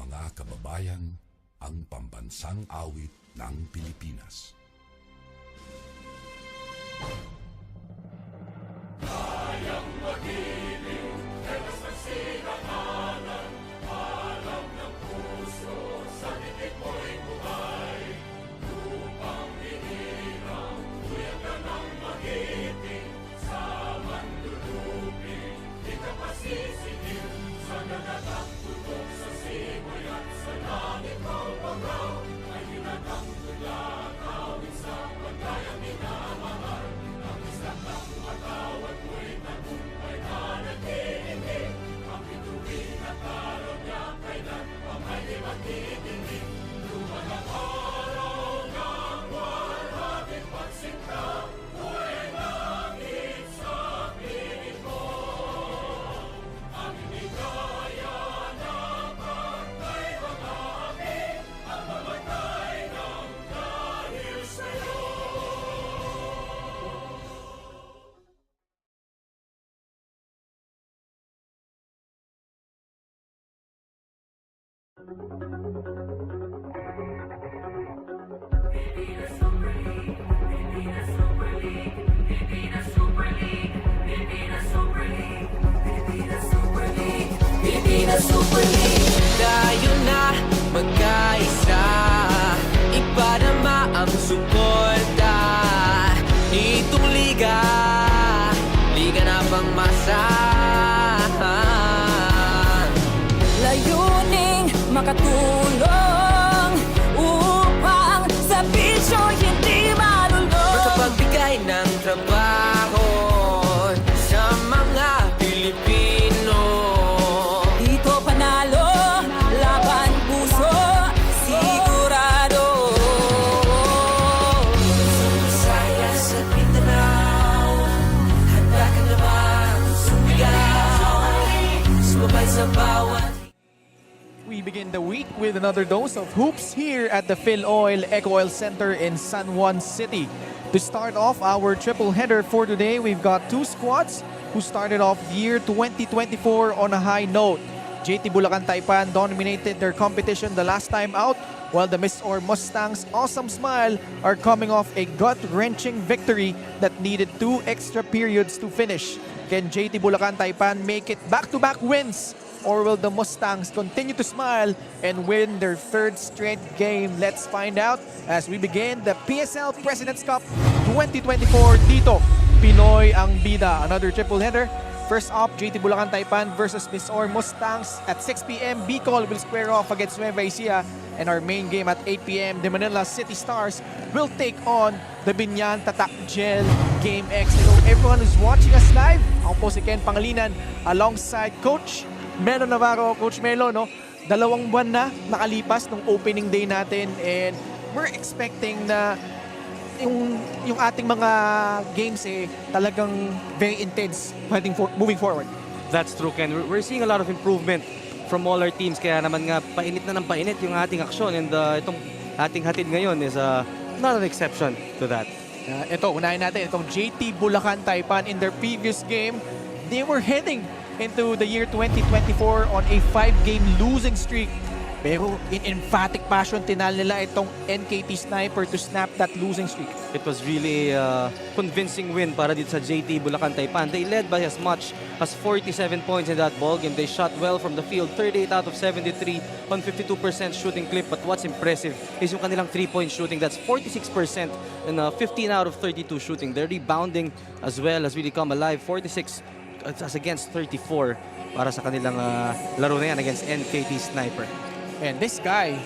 mga kababayan, ang pambansang awit ng Pilipinas. Kayang mag-ibig, teras ng sinangalan, alam ng puso, sa titik mo'y buhay. Lupang hinirang, tuyag ka ng magiting, sa manlulupin, di ka pasisingil, sa nagatang tutok sa simoy at sa langit ng pagaw, ay hinatang tula, tawid sa pagkayang minamahal. Ang isang ng matawad mo'y tagumpay na nag-iibig, ang bituin at araw niya kailan pa may di magtitingin. Luman ang araw ng walhating pagsinta, mo'y langit sa piling ko. Ang inigaya na pagkay mga api, ang mamatay ng dahil sa'yo. Tayo na magkaisa, ipadama ang suporta. Itong liga, liga na pangmasahan. Layuning makatulong upang sa bisyo hindi malulong. Makapagbigay ng trabaho sa mga Pilipino. Dito panalo, laban puso, sigurado. Saya sa Mindanao, handa ka na bang sumigaw? Sumabay sa bawat. We begin the week with another dose of hoops here at the PhilOil Eco Oil Center in San Juan City. To start off our triple header for today, we've got two squads who started off year 2024 on a high note. JT Bulacan Taipan dominated their competition the last time out, while the MisOr Mustangs Awesam Smile are coming off a gut-wrenching victory that needed 2 extra periods to finish. Can JT Bulacan Taipan make it back-to-back wins? Or will the Mustangs continue to smile and win their third straight game? Let's find out as we begin the PSL President's Cup 2024 dito. Pinoy ang bida. Another triple header. First up, JT Bulacan Taipan versus MisOr Mustangs at 6 p.m. Bicol will square off against Nueva Ecija. And our main game at 8 p.m. the Manila City Stars will take on the Binyan Tatak Gel Game X. Hello everyone who's watching us live. Ako po si Ken Pangilinan alongside Coach Melo Navarro. Coach Melo, no? 2 buwan na nakalipas ng opening day natin and we're expecting na yung ating mga games talagang very intense moving forward. That's true, Ken. We're seeing a lot of improvement from all our teams. Kaya naman nga, painit na ng painit yung ating aksyon. And itong ating hatid ngayon is not an exception to that. Ito, unahin natin. Itong JT Bulacan Taipan in their previous game, they were heading into the year 2024 on a 5-game losing streak. Pero in emphatic fashion, tinalo nila itong NKT Sniper to snap that losing streak. It was really a convincing win para dito sa JT Bulacan Taipan. They led by as much as 47 points in that ballgame. They shot well from the field, 38 out of 73 on 52% shooting clip. But what's impressive is yung kanilang 3-point shooting. That's 46% and 15 out of 32 shooting. Their rebounding as well has really come alive. 46 as against 34 para sa kanilang laro na yan against NKT Sniper. And this guy,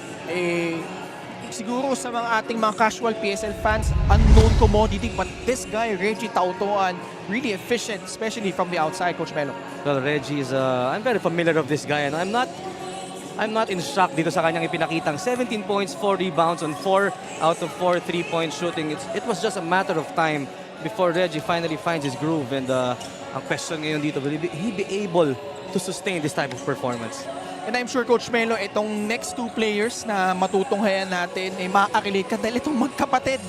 siguro sa mga ating mga casual PSL fans, unknown commodity. But this guy, Reggie Tautoan, really efficient, especially from the outside, Coach Melo. Well, Reggie is, I'm very familiar of this guy. And I'm not in shock dito sa kanyang ipinakitang 17 points, 4 rebounds on 4 out of 4 3-point shooting. It was just a matter of time before Reggie finally finds his groove. And ang question ngayon dito, will he be able to sustain this type of performance? And I'm sure, Coach Melo, itong next 2 players na matutunghayan natin ay makakakilig ka dahil itong magkapatid.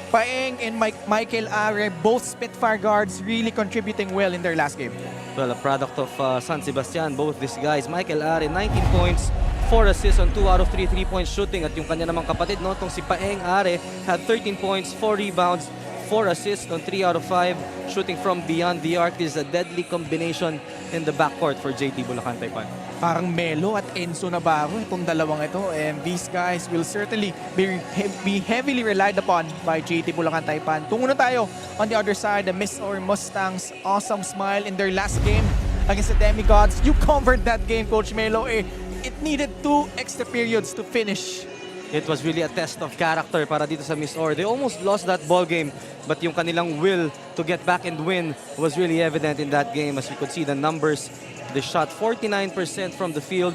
Paeng and Michael Are, both Spitfire guards, really contributing well in their last game. Well, a product of San Sebastian, both these guys. Michael Are, 19 points, 4 assists on 2 out of 3 3-point shooting. At yung kanya namang kapatid, no, itong si Paeng Are, had 13 points, 4 rebounds, 4 assists on 3 out of 5 shooting from beyond the arc. This is a deadly combination in the backcourt for JT Bulacan Taipan. Parang Melo at Enzo Navarro itong dalawang ito, and these guys will certainly be heavily relied upon by JT Bulacan Taipan. Tungo na tayo on the other side, the MisOr Mustangs Awesam smile in their last game against the Demigods. You covered that game, Coach Melo. It needed 2 extra periods to finish. It was really a test of character para dito sa MisOr. They almost lost that ball game, but yung kanilang will to get back and win was really evident in that game. As you could see the numbers, they shot 49% from the field.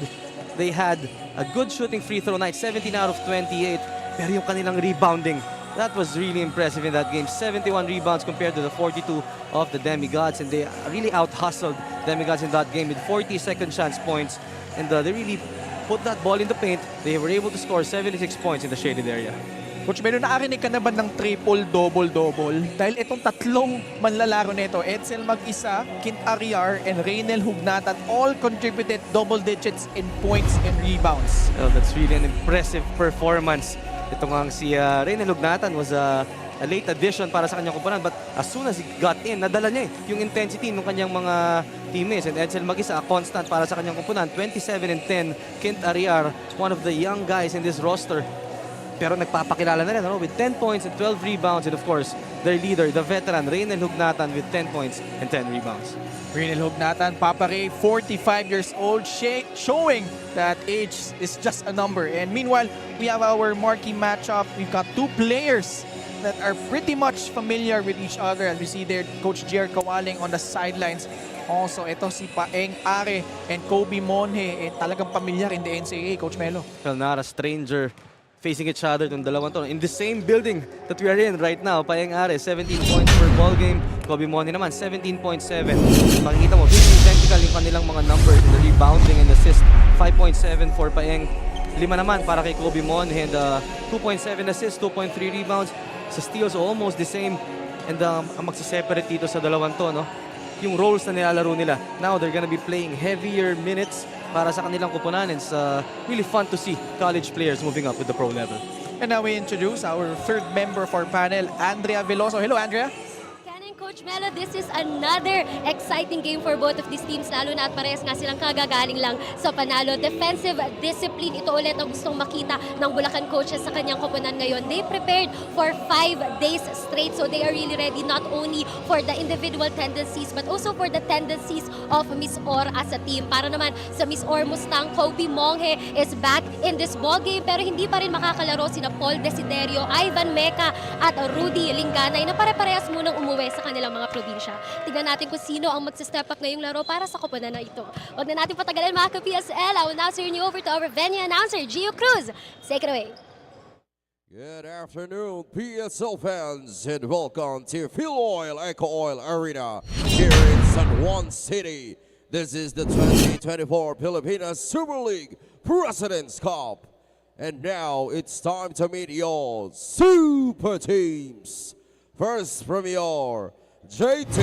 They had a good shooting free throw night, 17 out of 28. Pero yung kanilang rebounding, that was really impressive in that game. 71 rebounds compared to the 42 of the Demigods, and they really out-hustled Demigods in that game with 40 second chance points. And they really put that ball in the paint. They were able to score 76 points in the shaded area. Coach Melo, nakarinig ka na ba ng triple, double? Dahil itong tatlong manlalaro nito, Edsel Mag-isa, Kint Ariar, and Reynel Hugnatan all contributed double digits in points and rebounds. Well, that's really an impressive performance. Ito nga si Reynel Hugnatan was a late addition para sa kanyang kumpanan, but as soon as he got in, nadala niya yung intensity ng kanyang mga teammates. And Edsel Mag-isa, a constant para sa kanyang kumpanan, 27 and 10. Kint Ariar, one of the young guys in this roster, pero nagpapakilala na rin, no? With 10 points and 12 rebounds, and of course, their leader, the veteran, Reynel Hugnatan with 10 points and 10 rebounds. Reynel Hugnatan, Papa Ray, 45 years old, showing that age is just a number. And meanwhile, we have our marquee matchup. We've got 2 players that are pretty much familiar with each other. As we see there, Coach Jer Kawaling on the sidelines. Also, ito si Paeng Are and Kobe Monhe, talagang pamilyar in the NCAA, Coach Melo. Well, not a stranger facing each other itong dalawang to. In the same building that we are in right now, Paeng Are, 17 points per ball game. Kobe Monhe naman, 17.7. Makikita mo, very identical yung kanilang mga numbers in the rebounding and assist. 5.7 for Paeng. 5 naman para kay Kobe Monhe, and 2.7 assists, 2.3 rebounds. Sa steals, almost the same. And ang magsiseparate dito sa dalawang to, no? Yung roles na nilalaro nila. Now, they're gonna be playing heavier minutes para sa kanilang kupunan. It's really fun to see college players moving up with the pro level. And now we introduce our third member of our panel, Andrea Veloso. Hello, Andrea. Coach Melo, this is another exciting game for both of these teams, lalo na at parehas nga silang kagagaling lang sa panalo. Defensive discipline, ito ulit ang gustong makita ng Bulacan coaches sa kanyang koponan ngayon. They prepared for 5 days straight, so they are really ready not only for the individual tendencies but also for the tendencies of MisOr as a team. Para naman sa MisOr Mustang, Kobe Monhe is back in this ball game, pero hindi pa rin makakalaro sina Paul Desiderio, Ivan Meca at Rudy Linganay na pare-parehas munang umuwi sa kanilang mga probinsya. Tignan natin kung sino ang magsa-step up ngayong laro para sa koponan na ito. Huwag na natin patagalin mga ka-PSL. I will now turn you over to our venue announcer, Gio Cruz. Take it away. Good afternoon, PSL fans, and welcome to Fuel Oil Eco Oil Arena here in San Juan City. This is the 2024 Pilipinas Super League President's Cup. And now it's time to meet your super teams. First from your JT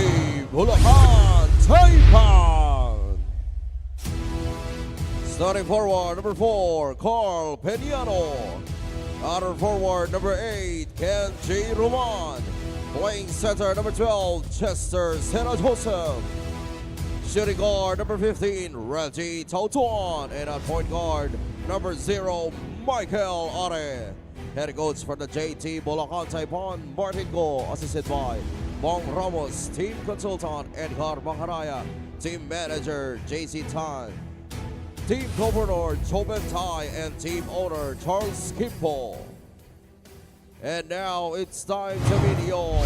Bulacan Taipan. Starting forward, number 4, Carl Peniano. Outer forward, number 8, Ken J. Roman. Playing center, number 12, Chester Sena Joseph. Shooting guard, number 15, Reggie Tautuan. And at point guard, number 0, Michael Are. Head coach for the JT Bulacan Taipan, Martin Go, assisted by Bong Ramos, team consultant Edgar Bangharaya, team manager JC Tan, team governor Joben Tai, and team owner Charles Kimpo. And now it's time to meet your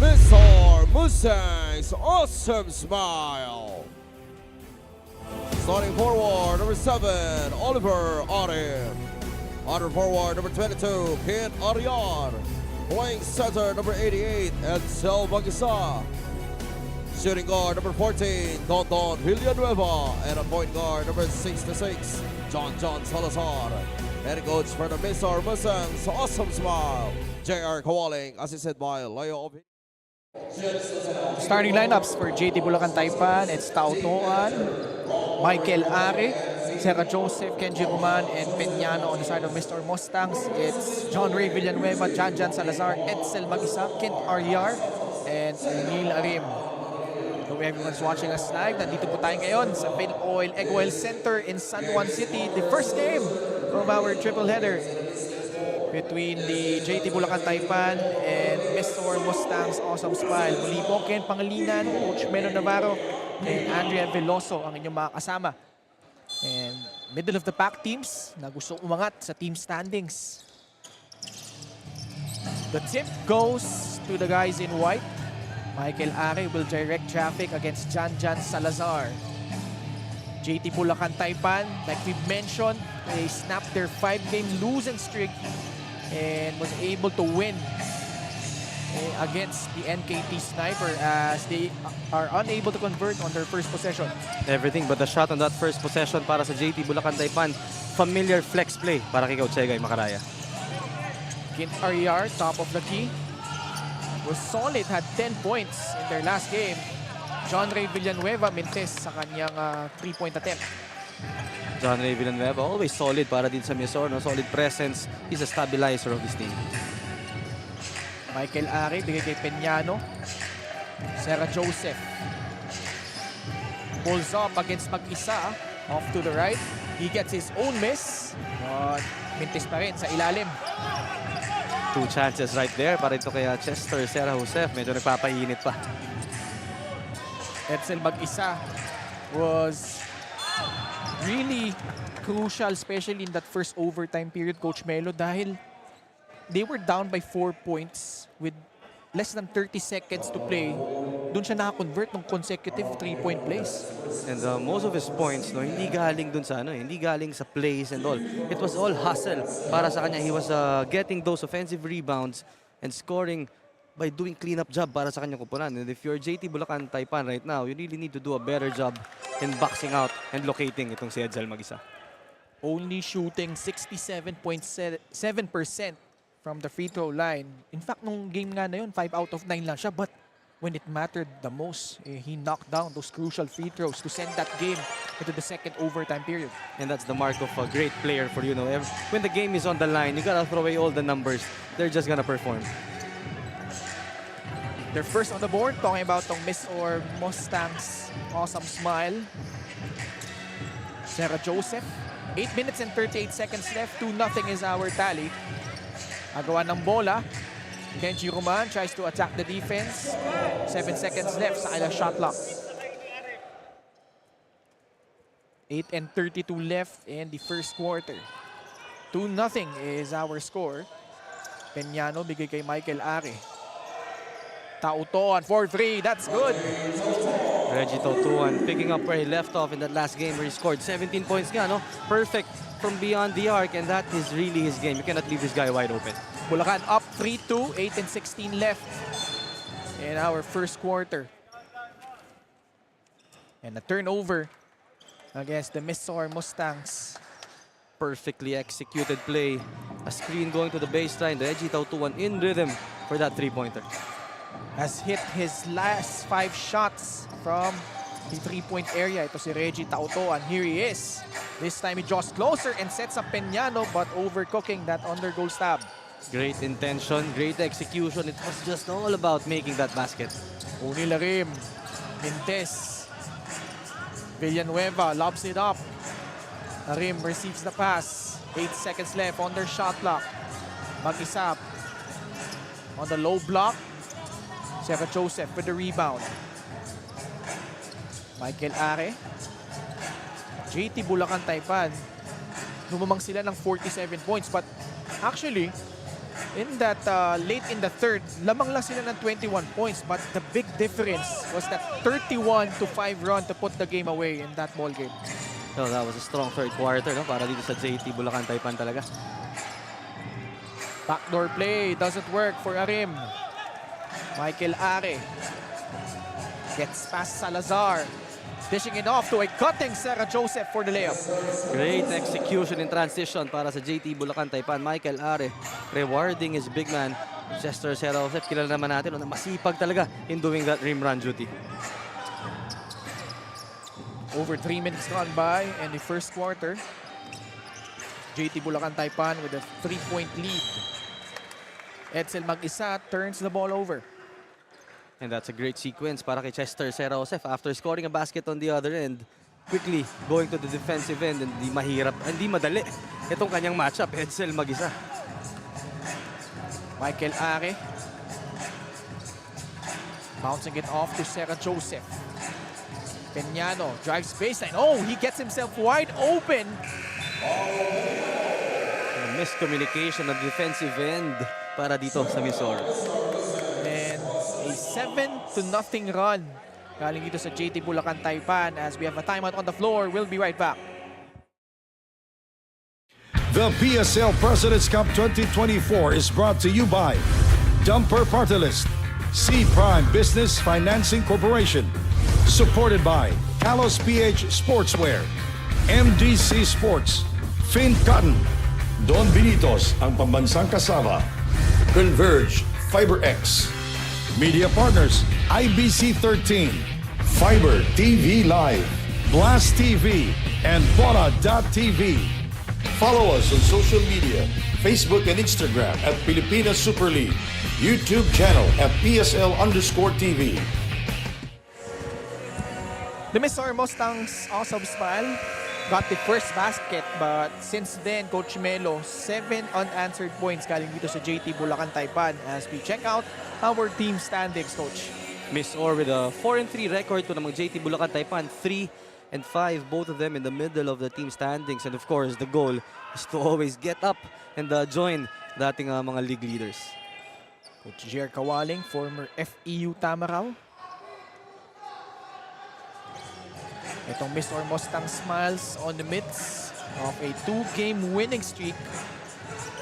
MisOr Mustangs Awesam Smile. Starting forward, number 7, Oliver Arim. Outer forward, number 22, Kent Ariar. Playing center, number 88, Edsel Mag-isa. Shooting guard, number 14, Don Villanueva. And a point guard, number 66, John Salazar. Head coach for the MisOr Mustangs Awesam Smile, J.R. Kawaling, assisted by Leo. Starting lineups for JT Bulacan Taipan, it's Tautuan, Michael Are, Sarah Joseph, Kenji Roman, and Peñano on the side of MisOr Mustangs. It's John Ray Villanueva, Jan Salazar, Edsel Mag-isa, Kent Aryar, and Neil Arim. So everyone's watching us live. Nandito po tayo ngayon sa PSL Egg Oil Center in San Juan City. The first game of our triple header between the JT Bulacan Taipan and MisOr Mustangs Awesam Smile. Muli po, Ken Pangilinan, Coach Melo Navarro, and Andrea Veloso ang inyong mga kasama. And middle of the pack teams na gusto umangat sa team standings. The tip goes to the guys in white. Michael Are will direct traffic against Jan Salazar. JT Bulacan Taipan, like we've mentioned, they snapped their 5-game losing streak and was able to win against the NKT Sniper as they are unable to convert on their first possession. Everything but the shot on that first possession para sa JT Bulacan Taipan. Familiar flex play para kay Coach Egay Macaraya. Kent Aryar, top of the key, was solid, had 10 points in their last game. John Ray Villanueva mintes sa kanyang 3-point attempt. John Ray Villanueva, always solid para din sa MisOr, no? Solid presence. He's a stabilizer of this team. Michael Are, bigay kay Peñano. Sarah Joseph pulls up against mag-isa. Off to the right. He gets his own miss. But mintis pa rin sa ilalim. 2 chances right there para ito kay Chester Sarah Joseph. Medyo nagpapainit pa. Edsel mag-isa was really crucial, especially in that first overtime period, Coach Melo, dahil they were down by 4 points with less than 30 seconds to play. Doon siya nakakonvert ng consecutive 3-point plays. And most of his points, no, hindi galing dun sa hindi galing sa plays and all. It was all hustle para sa kanya. He was getting those offensive rebounds and scoring by doing cleanup job para sa kanyang kupunan. And if you're JT Bulacan Taipan right now, you really need to do a better job in boxing out and locating itong si Edsel mag-isa. Only shooting 67.7% from the free throw line. In fact, nung game nga na yun, 5 out of 9 lang siya. But when it mattered the most, he knocked down those crucial free throws to send that game into the second overtime period. And that's the mark of a great player for you know. When the game is on the line, you gotta throw away all the numbers. They're just gonna perform. They're first on the board, talking about tong MisOr Mustangs Awesam Smile. Sarah Joseph, 8 minutes and 38 seconds left. 2-0 is our tally. Agawa ng bola. Kenji Roman tries to attack the defense. 7 seconds left sa kanilang shot clock. 8 and 32 left in the first quarter. 2-0 is our score. Peñano bigay kay Michael Are. Tautoan for 3. That's good. Reggie Tautuan picking up where he left off in that last game where he scored 17 points nga, no? Perfect from beyond the arc, and that is really his game. You cannot leave this guy wide open. Bulacan up 3-2, 8 and 16 left in our first quarter. And a turnover against the MisOr Mustangs. Perfectly executed play. A screen going to the baseline. Reggie Tautuan in rhythm for that 3-pointer. Has hit his last 5 shots from the 3-point area. Ito si Reggie Tautoan. Here he is. This time he draws closer and sets up Peñano, but overcooking that under-goal stab. Great intention, great execution. It was just all about making that basket. Oni Larim, Mintes, Villanueva lobs it up. Larim receives the pass. 8 seconds left on their shot clock. Mag-isa on the low block. Sarah Joseph with the rebound. Michael Are. JT Bulacan Taipan. Lumamang sila ng 47 points. But actually, in that late in the third, lamang lang sila ng 21 points. But the big difference was that 31-5 run to put the game away in that ball game. So that was a strong third quarter, no? Para dito sa JT Bulacan Taipan talaga. Backdoor play doesn't work for Arim. Michael Are gets past Salazar. Dishing it off to a cutting Sarah Joseph for the layup. Great execution in transition para sa JT Bulacan Taipan. Michael Are rewarding his big man. Chester Sarah Joseph, kilala naman natin, na masipag talaga in doing that rim run duty. Over 3 minutes gone by in the first quarter. JT Bulacan Taipan with a 3-point lead. Edsel mag-isa turns the ball over. And that's a great sequence para kay Chester Serra Josef after scoring a basket on the other end. Quickly going to the defensive end, and hindi madali itong kanyang matchup. Edsel mag-isa. Michael Are. Bouncing it off to Serra Joseph. Peñano drives baseline. Oh, he gets himself wide open. Miscommunication on the defensive end para dito sa MisOr. And a 7-0 run galing dito sa JT Bulacan Taipan as we have a timeout on the floor. We'll be right back. The PSL President's Cup 2024 is brought to you by Dumper Party List, C Prime Business Financing Corporation, supported by Kalos PH Sportswear, MDC Sports, Fin Cotton, Don Benitos, ang pambansang kasama, Converge FiberX, Media Partners, IBC 13, Fiber TV Live, Blast TV, and Bona.tv. Follow us on social media, Facebook and Instagram at Pilipinas Super League, YouTube channel at PSL_TV. The MisOr Mustangs Awesam Smile got the first basket, but since then, Coach Melo, 7 unanswered points galing dito sa JT Bulacan Taipan as we check out our team standings, Coach. MisOr with a 4-3 record to namang JT Bulacan Taipan, 3-5, both of them in the middle of the team standings. And of course, the goal is to always get up and join dating mga league leaders. Coach Jer Kawaling, former FEU Tamaraw. Itong MisOr Mustangs Smiles on the midst of a 2-game winning streak.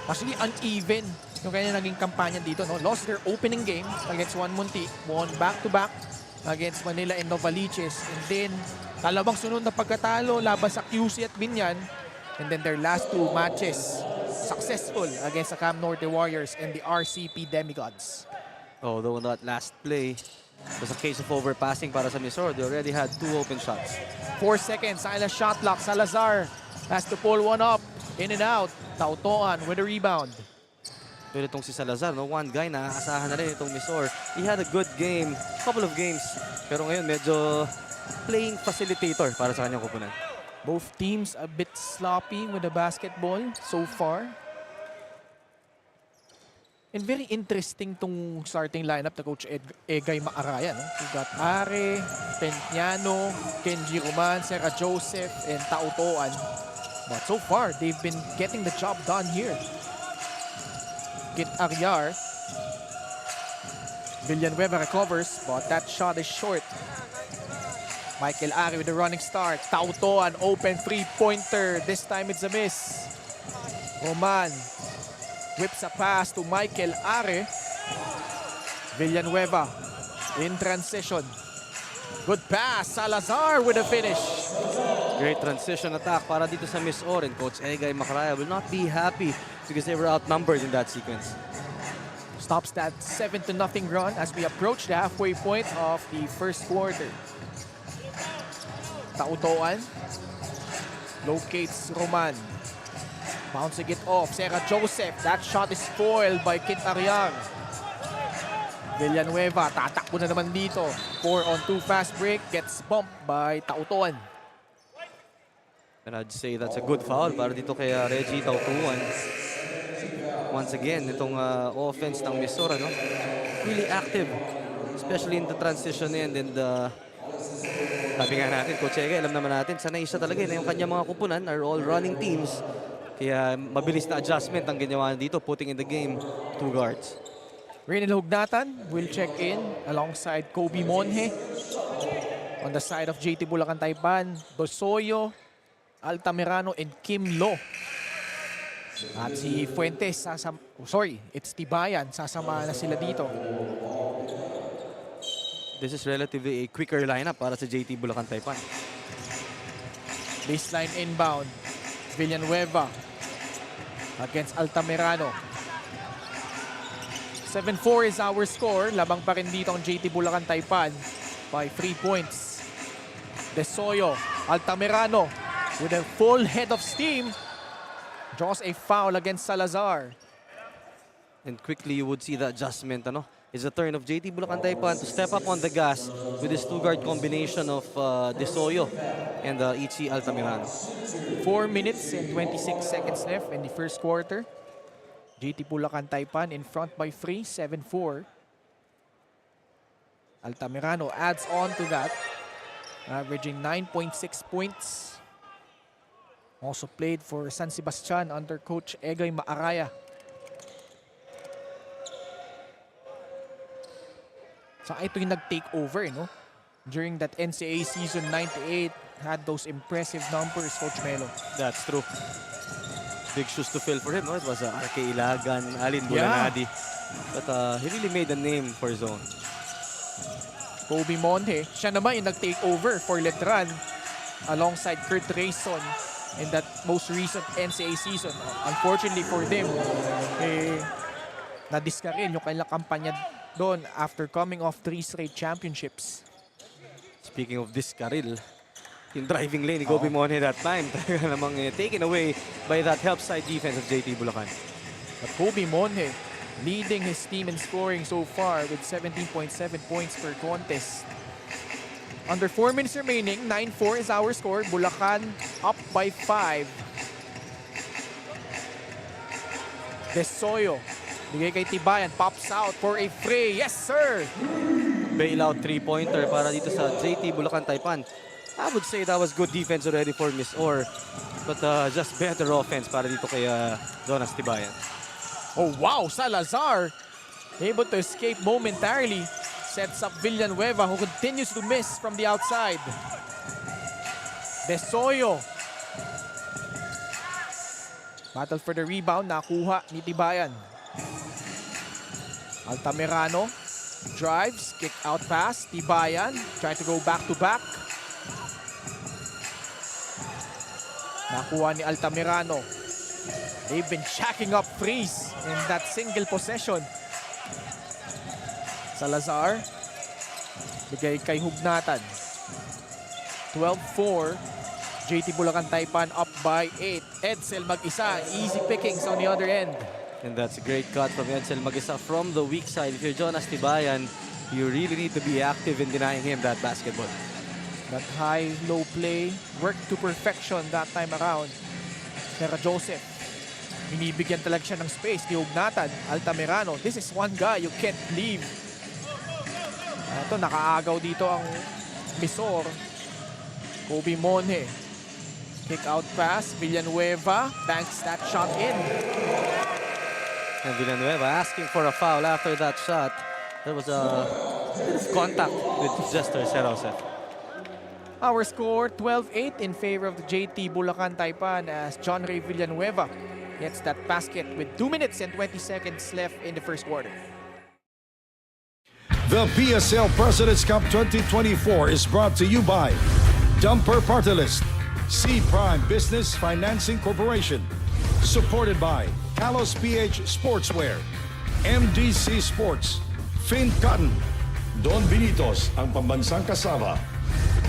Actually, uneven yung kanya naging kampanya dito. No? Lost their opening game against Juan Munti. Won back-to-back against Manila and Novaliches. And then, dalawang sunod na pagkatalo laban sa QC at Binyan. And then their last 2 matches, successful against the Cam Norte Warriors and the RCP Demigods. Although that last play was a case of overpassing para sa MisOr. They already had 2 open shots. 4 seconds, silent shot clock. Salazar has to pull one up. In and out. Tautoan with a rebound. Pero itong si Salazar, no? One guy na aasahan na rin itong MisOr. He had a good game, couple of games. Pero ngayon medyo playing facilitator para sa kanyang kupunan. Both teams a bit sloppy with the basketball so far. And very interesting tong starting lineup na Coach Egay Maaraya. No? We got Are, Peñano, Kenji Roman, Serra Joseph, and Tautoan. But so far, they've been getting the job done here. Kit Aryar. Villanueva recovers, but that shot is short. Michael Are with the running start. Tautoan, open three-pointer. This time it's a miss. Roman whips a pass to Michael Are. Villanueva in transition. Good pass. Salazar with a finish. Great transition attack para dito sa MisOr, and Coach Egay Macaraya will not be happy because they were outnumbered in that sequence. Stops that 7-0 run as we approach the halfway point of the first quarter. Tautoan locates Roman. Bouncing it off. Serra Joseph. That shot is spoiled by Kit Ariang. Villanueva. Tatakbo na naman dito. 4-on-2 fast break. Gets bumped by Tautoan. And I'd say that's a good foul para dito kay Reggie Tautuan. Once again, itong offense ng MisOr, no? Really active, especially in the transition end. And sabi nga natin, Coach Egay, alam naman natin, sanay siya talaga na yung kanya mga kupunan are all running teams. Kaya mabilis na adjustment ang ginawa dito, putting in the game 2 guards. Reynel Hugnatan will check in alongside Kobe Monje. On the side of JT Bulacan Taipan, Dosoyo, Altamirano, and Kim Lo. At si Fuentes, it's Tibayan, sasama na sila dito. This is relatively a quicker lineup para sa JT Bulacan Taipan. Baseline inbound. Villanueva against Altamirano. 7-4 is our score. Labang pa rin dito ang JT Bulacan Taipan by 3 points. Desoyo Altamirano with a full head of steam draws a foul against Salazar. And quickly you would see the adjustment, It's the turn of JT Bulacan Taipan to step up on the gas with this two-guard combination of Desoyo and Ichi Altamirano. 4 minutes and 26 seconds left in the first quarter. JT Bulacan Taipan in front by 3, 7-4. Altamirano adds on to that, averaging 9.6 points. Also played for San Sebastian under Coach Egay Maaraya. So ito yung nag-take over, During that NCAA season 98, had those impressive numbers, Coach Melo. That's true. Big shoes to fill for him, It was RK Ilagan, Alin Bulanadi. But he really made a name for his own. Kobe Monje, siya naman yung nag-take over for Letran alongside Kurt Rayson in that most recent NCAA season. Unfortunately for them, na-discarrel yung kanilang kampanya doon after coming off 3 straight championships. Speaking of discarril, yung driving lane ni Kobe Monje that time, talaga namang taken away by that help side defense of JT Bulacan. But Kobe Monje leading his team in scoring so far with 17.7 points per contest. Under 4 minutes remaining, 9-4 is our score. Bulacan up by 5. Desoyo, bigay kay Tibayan, pops out for a free. Yes, sir! Bailout three-pointer para dito sa JT Bulacan Taipan. I would say that was good defense already for MisOr. But just better offense para dito kay Jonas Tibayan. Oh, wow! Salazar able to escape momentarily. Sets up Villanueva, who continues to miss from the outside. Desoyo. Battle for the rebound. Nakuha ni Tibayan. Altamirano drives, kick out pass. Tibayan try to go back to back. Nakuha ni Altamirano. They've been shacking up threes in that single possession. Salazar, bigay kay Hugnatan. 12-4. JT Bulacan Taipan up by 8. Edsel mag-isa. Easy pickings on the other end. And that's a great cut from Edsel Mag-isa from the weak side. If you're Jonas Tibayan, you really need to be active in denying him that basketball. That high-low play worked to perfection that time around. Pero Joseph, binibigyan talaga siya ng space ni Hugnatan. Altamirano, this is one guy you can't leave. Ito, nakaagaw dito ang MisOr. Kobe Monje. Kick out pass. Villanueva banks that shot in. And Villanueva asking for a foul after that shot. There was a contact with Jester Serosef. Our score, 12-8 in favor of the JT Bulacan Taipan as John Ray Villanueva gets that basket with 2 minutes and 20 seconds left in the first quarter. The PSL President's Cup 2024 is brought to you by Dumper Party List, C Prime Business Financing Corporation, supported by Kalos PH Sportswear, MDC Sports, Fin Cotton, Don Benitos, ang pambansang kasama,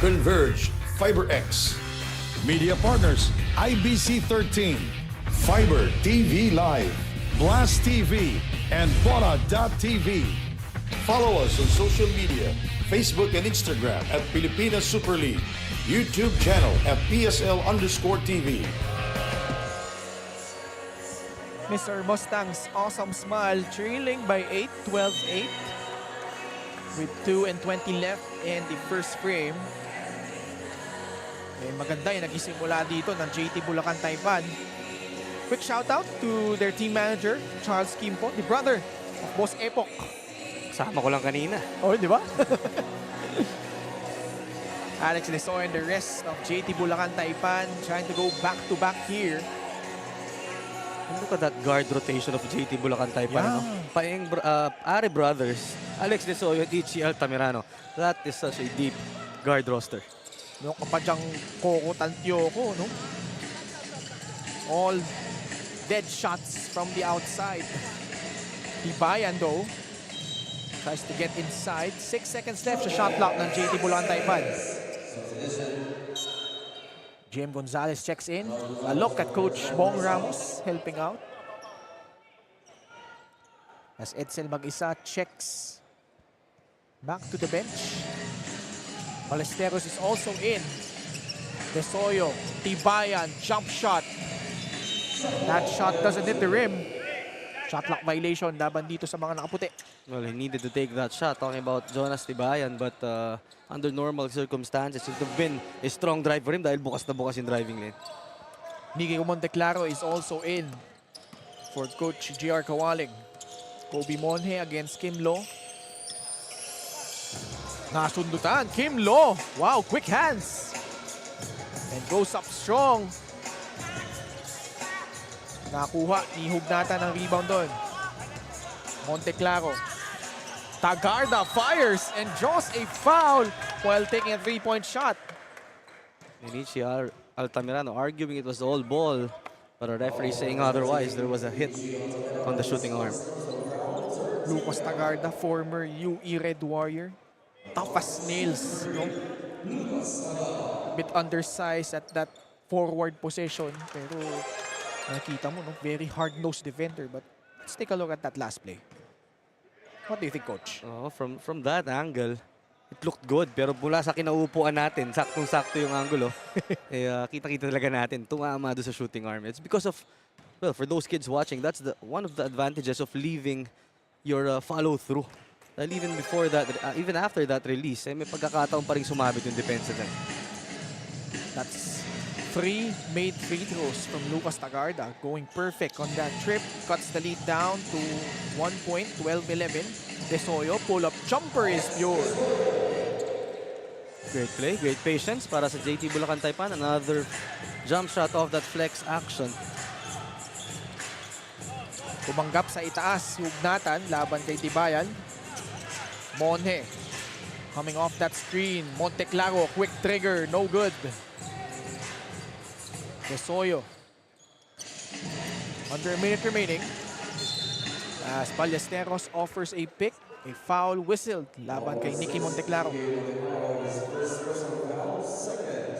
Converge, FiberX, Media Partners, IBC 13, Fiber TV Live, Blast TV, and Bona.tv. Follow us on social media, Facebook and Instagram at Pilipinas Super League, YouTube channel at PSL_TV. MisOr Mustangs Awesam Smile trailing by 8, 12-8 with 2 and 20 left in the first frame. Maganda yung nagisimula dito ng JT Bulacan Taipan. Quick shout out to their team manager, Charles Kimpo, the brother of Boss Epok. Sama ko lang kanina. Oh, di ba? Alex Leso and the rest of JT Bulacan Taipan trying to go back-to-back here. And look at that guard rotation of JT Bulacan Taipan. Yeah. Paeng Are brothers, Alex Desoyo at Ichi Altamirano. That is such a deep guard roster. Yung kapadyang Coco Tantioko, no? All dead shots from the outside. Tibayan, though, tries to get inside. 6 seconds left sa shot clock ng JT Bulacan Taipan. GM Gonzalez checks in. A look at Coach Bong Ramos helping out. As Edsel mag-isa checks back to the bench. Ballesteros is also in. Desoyo, Tibayan, jump shot. That shot doesn't hit the rim. Shot clock violation laban dito sa mga nakaputi. Well, he needed to take that shot. Talking about Jonas Tibayan, but under normal circumstances, it would have been a strong drive for him dahil bukas na bukas yung driving lane. Nicky Monteclaro is also in for Coach GR Kawaling. Kobe Monhe against Kim Lo. Nasundutan, Kim Lo. Wow, quick hands. And goes up strong. Nakuha ni Hugnata ng rebound doon. Monteclaro. Tagarda fires and draws a foul while taking a three-point shot. Inichi Altamirano arguing it was all ball, but a referee saying otherwise. There was a hit on the shooting arm. Lucas Tagarda, former UE Red Warrior. Tough as nails, no? Bit undersized at that forward position, pero nakita mo, no? Very hard-nosed defender. But let's take a look at that last play. What do you think, Coach? Oh, from that angle, it looked good. Pero mula sa kinaupuan natin, saktong-sakto yung angulo. Kita-kita talaga natin, tumama doon sa shooting arm. It's because of, well, for those kids watching, that's one of the advantages of leaving your follow-through. Dahil even before that, even after that release, may pagkakataon pa rin sumabit yung depensa dyan. That's 3 made free throws from Lucas Tagarda, going perfect on that trip. Cuts the lead down to 1 point, 12-11. Desoyo, pull-up jumper is pure. Great play, great patience para sa JT Bulacan Taipan. Another jump shot off that flex action. Kumanggap sa itaas, Hugnatan, laban kay Tibayan. Monhe, coming off that screen. Monteclaro, quick trigger, no good. Desoyo. Under a minute remaining. As Ballesteros offers a pick, a foul whistled laban kay Nicky Monteclaro.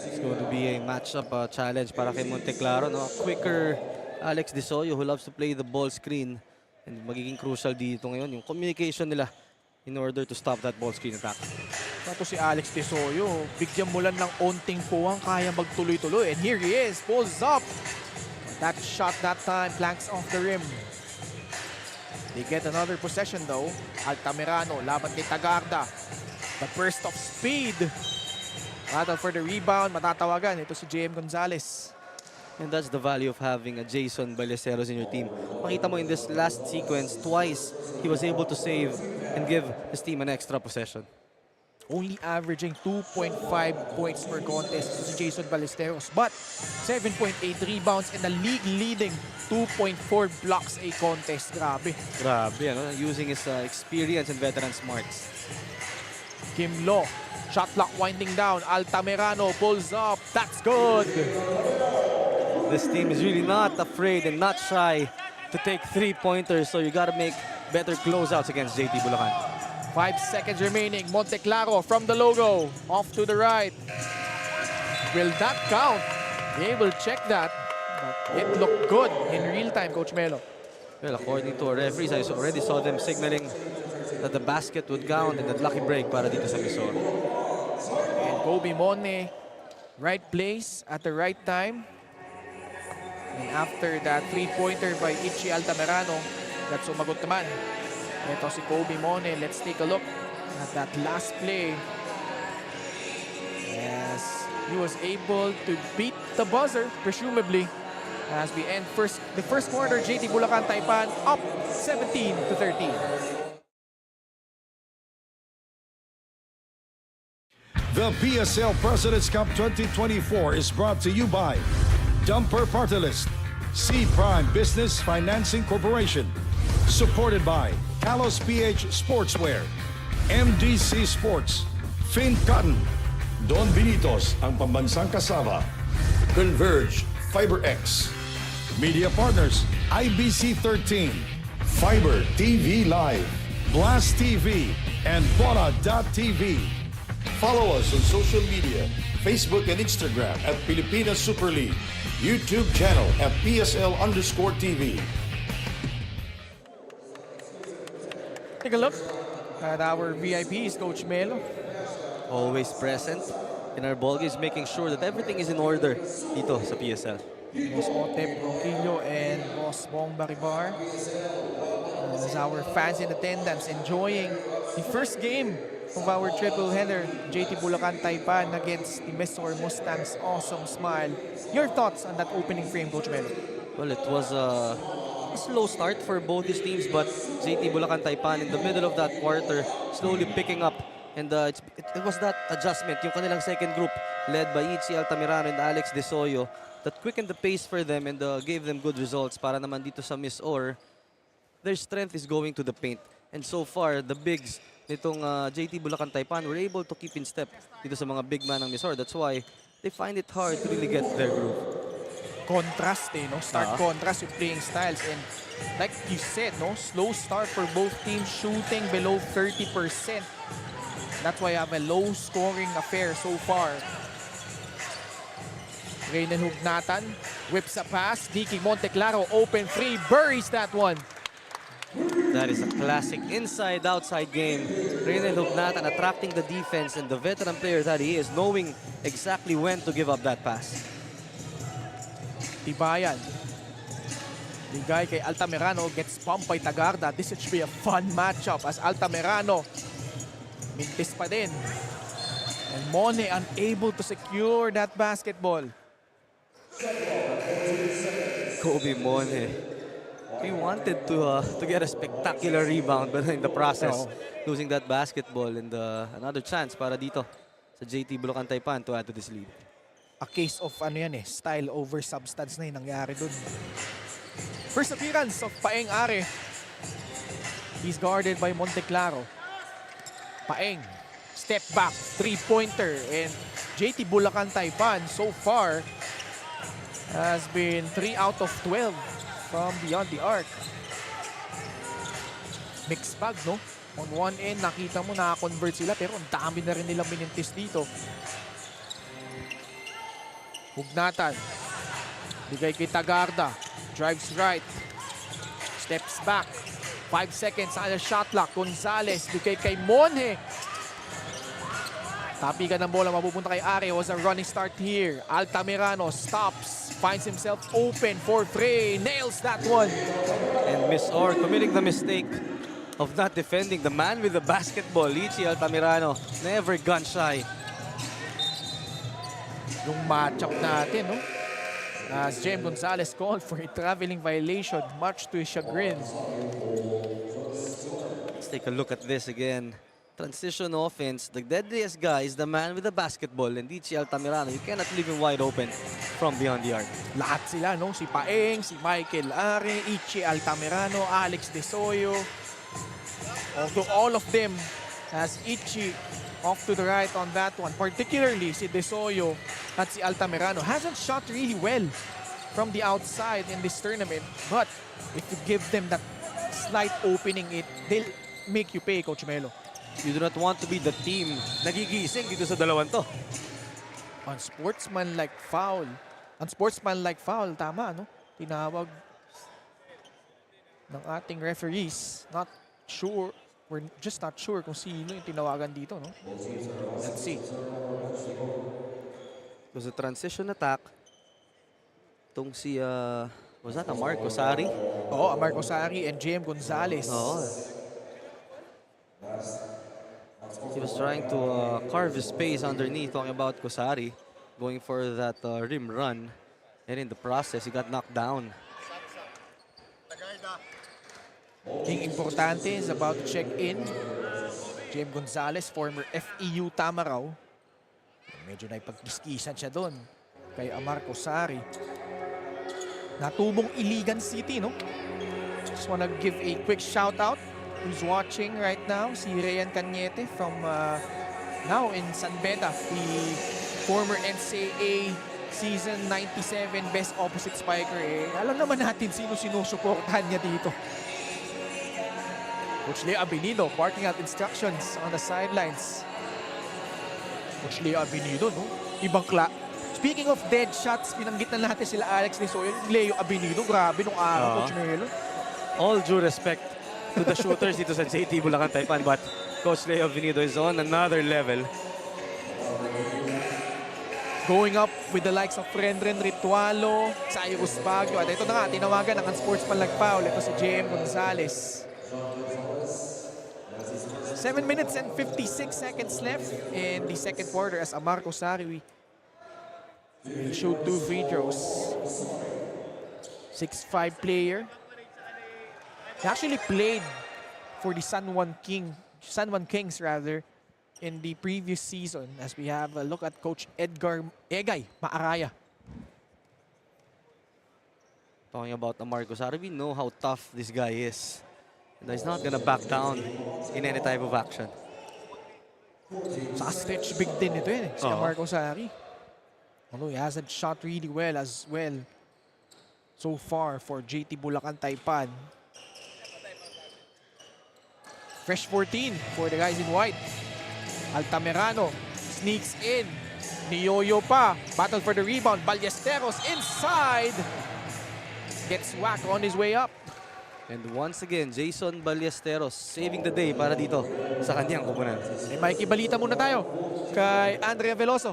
It's going to be a matchup challenge para kay Monteclaro. No? Quicker Alex Desoyo who loves to play the ball screen. And magiging crucial dito ngayon yung communication nila in order to stop that ball screen attack. Ito si Alex Desoyo, bigyan mo lang ng onting puwang, kaya magtuloy-tuloy. And here he is, pulls up. That shot that time, planks off the rim. They get another possession though. Altamirano, laban kay Tagarda. The burst of speed. Battle for the rebound, matatawagan. Ito si JM Gonzalez. And that's the value of having a Jason Ballesteros in your team. Makita mo in this last sequence, twice he was able to save and give his team an extra possession. Only averaging 2.5 points per contest si Jason Ballesteros, but 7.8 rebounds and a league-leading 2.4 blocks a contest. Grabe. Grabe, ano? Using his experience and veteran smarts. Kim Lo, shot clock winding down. Altamirano pulls up. That's good. This team is really not afraid and not shy to take three-pointers, so you gotta make better closeouts against JT Bulacan. 5 seconds remaining. Monteclaro from the logo. Off to the right. Will that count? They will check that. But it looked good in real time, Coach Melo. Well, according to our referees, I already saw them signaling that the basket would count and that lucky break para dito sa MisOr. And Kobe Monne, right place at the right time. And after that three-pointer by Ichi Altamirano, that's sumagot naman. Ito si Kobe Monne. Let's take a look at that last play. Yes, he was able to beat the buzzer, presumably. As we end the first quarter, JT Bulacan Taipan up 17-13. The PSL President's Cup 2024 is brought to you by Dumper Party List, C Prime Business Financing Corporation, supported by Kalos PH Sportswear, MDC Sports, Fin Cotton, Don Benitos, ang pambansang kasama, Converge, FiberX, Media Partners, IBC 13, Fiber TV Live, Blast TV, and Bola.tv. Follow us on social media, Facebook and Instagram at Pilipinas Super League, YouTube channel at PSL_TV. Take a look at our VIPs, Coach Melo. Always present in our ball games, making sure that everything is in order dito sa PSL. Boss Otep Ronquillo and Boss Bong Baribar. As our fans in attendance enjoying the first game of our triple header, JT Bulacan Taipan against the MisOr Mustangs Awesam Smile. Your thoughts on that opening frame, Coach Melo? Well, it was a slow start for both these teams, but JT Bulacan Taipan in the middle of that quarter slowly picking up. And it was that adjustment, yung kanilang second group led by Ichi Altamirano and Alex Desoyo, that quickened the pace for them and gave them good results. Para naman dito sa MisOr, their strength is going to the paint. And so far, the bigs nitong JT Bulacan Taipan were able to keep in step dito sa mga big man ng MisOr. That's why they find it hard to really get their groove. Contrast, no? Start contrast with playing styles. And like you said, no? Slow start for both teams, shooting below 30%. That's why I have a low-scoring affair so far. Reynan Hugnatan whips a pass. Dicky Monteclaro, open three, buries that one. That is a classic inside-outside game. Reynan Hugnatan attracting the defense, and the veteran player that he is, knowing exactly when to give up that pass. Tibayan. Bigay kay Altamirano, gets pumped by Tagarda. This should be a fun matchup as Altamirano mintis pa din. And Mone unable to secure that basketball. Kobe Mone. He wanted to get a spectacular rebound, but in the process, losing that basketball, and another chance para dito sa JT Bulacan Taipan to add to this lead. A case of style over substance na yung nangyari dun. First appearance of Paeng Are. He's guarded by Monteclaro. Paeng, step back, three-pointer, and JT Bulacan Taipan so far has been 3 out of 12 from beyond the arc. Mixed bag, no? On one end, nakita mo nakakonvert sila, pero ang dami na rin nilang minintis dito. Hugnatan, bigay kay Tagarda, drives right, steps back, 5 seconds on the shot clock. Gonzalez, bigay kay Monhe. Tapikan ng bola, mapupunta kay Are. Was a running start here. Altamirano stops, finds himself open for three, nails that one. And MisOr committing the mistake of not defending the man with the basketball. Ichi Altamirano, never gun shy. Yung matchup natin, no? As James Gonzalez called for a traveling violation, much to his chagrin. Let's take a look at this again. Transition offense. The deadliest guy is the man with the basketball, and Ichi Altamirano, you cannot leave him wide open from beyond the arc. Lahat sila, no? Si Paeng, si Michael Are, Ichi Altamirano, Alex Desoyo. Although all of them has Ichi off to the right on that one. Particularly si Desoyo at si Altamirano hasn't shot really well from the outside in this tournament. But if you give them that slight opening, they'll make you pay, Coach Melo. You do not want to be the team nagigising dito sa dalawan to. Unsportsmanlike foul. Unsportsmanlike foul, tama, no? Tinawag ng ating referees. Not sure. We're just not sure kung sino yung tinawagan dito, no? Let's see. It was a transition attack. Itong si, was that a Marco Sari? Oo, Marco Sari and JM Gonzalez. Oo. He was trying to carve his space underneath, talking about Kosari, going for that rim run. And in the process, he got knocked down. King Importante is about to check in. JM Gonzalez, former FEU Tamaraw. Medyo naipagkiskisan siya doon kay Marco Sari. Natubong Iligan City, no? Just wanna give a quick shout out who's watching right now. Si Ryan Cañete from now in San Beda, the former NCAA season 97 best opposite spiker. Alam naman natin sino sinusuportahan niya dito. Coach Leo Abilino barking out instructions on the sidelines. Coach Leo Avenido, no? Ibang Speaking of dead shots, pinanggit na natin sila Alex Lisoy, Leo Avenido, grabe nung araw, Coach Melo. All due respect to the shooters dito sa JT Bulacan Taipan, but Coach Leo Vinido is on another level. Going up with the likes of Renren Ritualo, Cyrus Baguio, at ito na nga, tinawagan ng sports palagpaul, ito si JM Gonzalez. 7 minutes and 56 seconds left in the second quarter as Amarco Sariwi will shoot 2 free throws. 6'5" player. He actually played for the San Juan Kings rather in the previous season as we have a look at Coach Egay Maaraya. Talking about Amarco Sari, we know how tough this guy is. And he's not gonna back down in any type of action. Sa stretch big din ito eh, si Amarco Sari. Although he hasn't shot really well as well so far for JT Bulacan Taipan. Fresh 14 for the guys in white. Altamirano sneaks in. Nioyo pa. Battle for the rebound. Ballesteros inside. Gets whacked on his way up. And once again, Jason Ballesteros saving the day para dito sa kanyang kupunan. Mikey, balita muna tayo kay Andrea Veloso.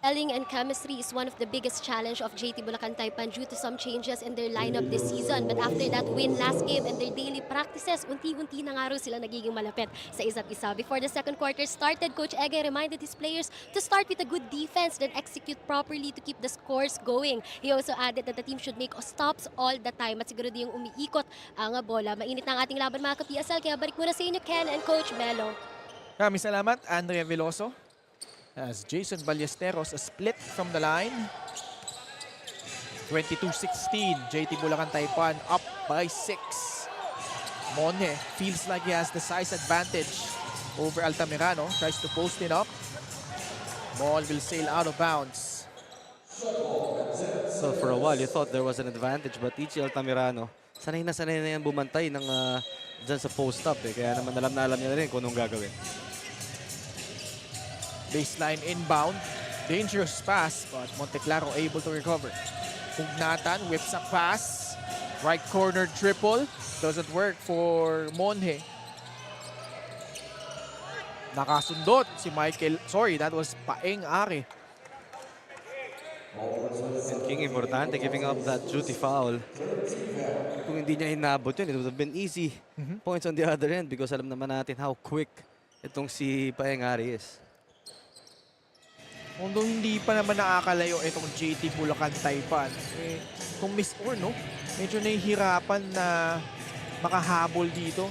Gelling and chemistry is one of the biggest challenge of JT Bulacan Taipan due to some changes in their lineup this season. But after that win last game and their daily practices, unti-unti na nga raw sila nagiging malapit sa isa't isa. Before the second quarter started, Coach Ege reminded his players to start with a good defense, then execute properly to keep the scores going. He also added that the team should make stops all the time at siguro yung umiikot ang bola. Mainit na ang ating laban mga ka-PSL, kaya balik muna sa inyo Ken and Coach Melo. Maraming salamat, Andrea Veloso. As Jason Ballesteros a split from the line. 22-16, JT Bulacan Taipan up by 6. Monje feels like he has the size advantage over Altamirano. Tries to post it up. Ball will sail out of bounds. So for a while, you thought there was an advantage, but Ichi Altamirano, sanay na yan bumantay ng, dyan sa post-up. Kaya naman alam na niya na rin kung anong gagawin. Baseline inbound. Dangerous pass, but Monteclaro able to recover. Pugnatan whips a pass. Right corner triple. Doesn't work for Monje. Nakasundot si Michael. Sorry, that was Paeng Are. And King importante giving up that duty foul. Kung hindi niya inabot yun, it would have been easy points on the other end because alam naman natin how quick itong si Paeng Are is. Although hindi pa naman nakakalayo itong JT Bulacan Taipan. Eh, kung MisOr, no? Medyo nahihirapan na makahabol dito.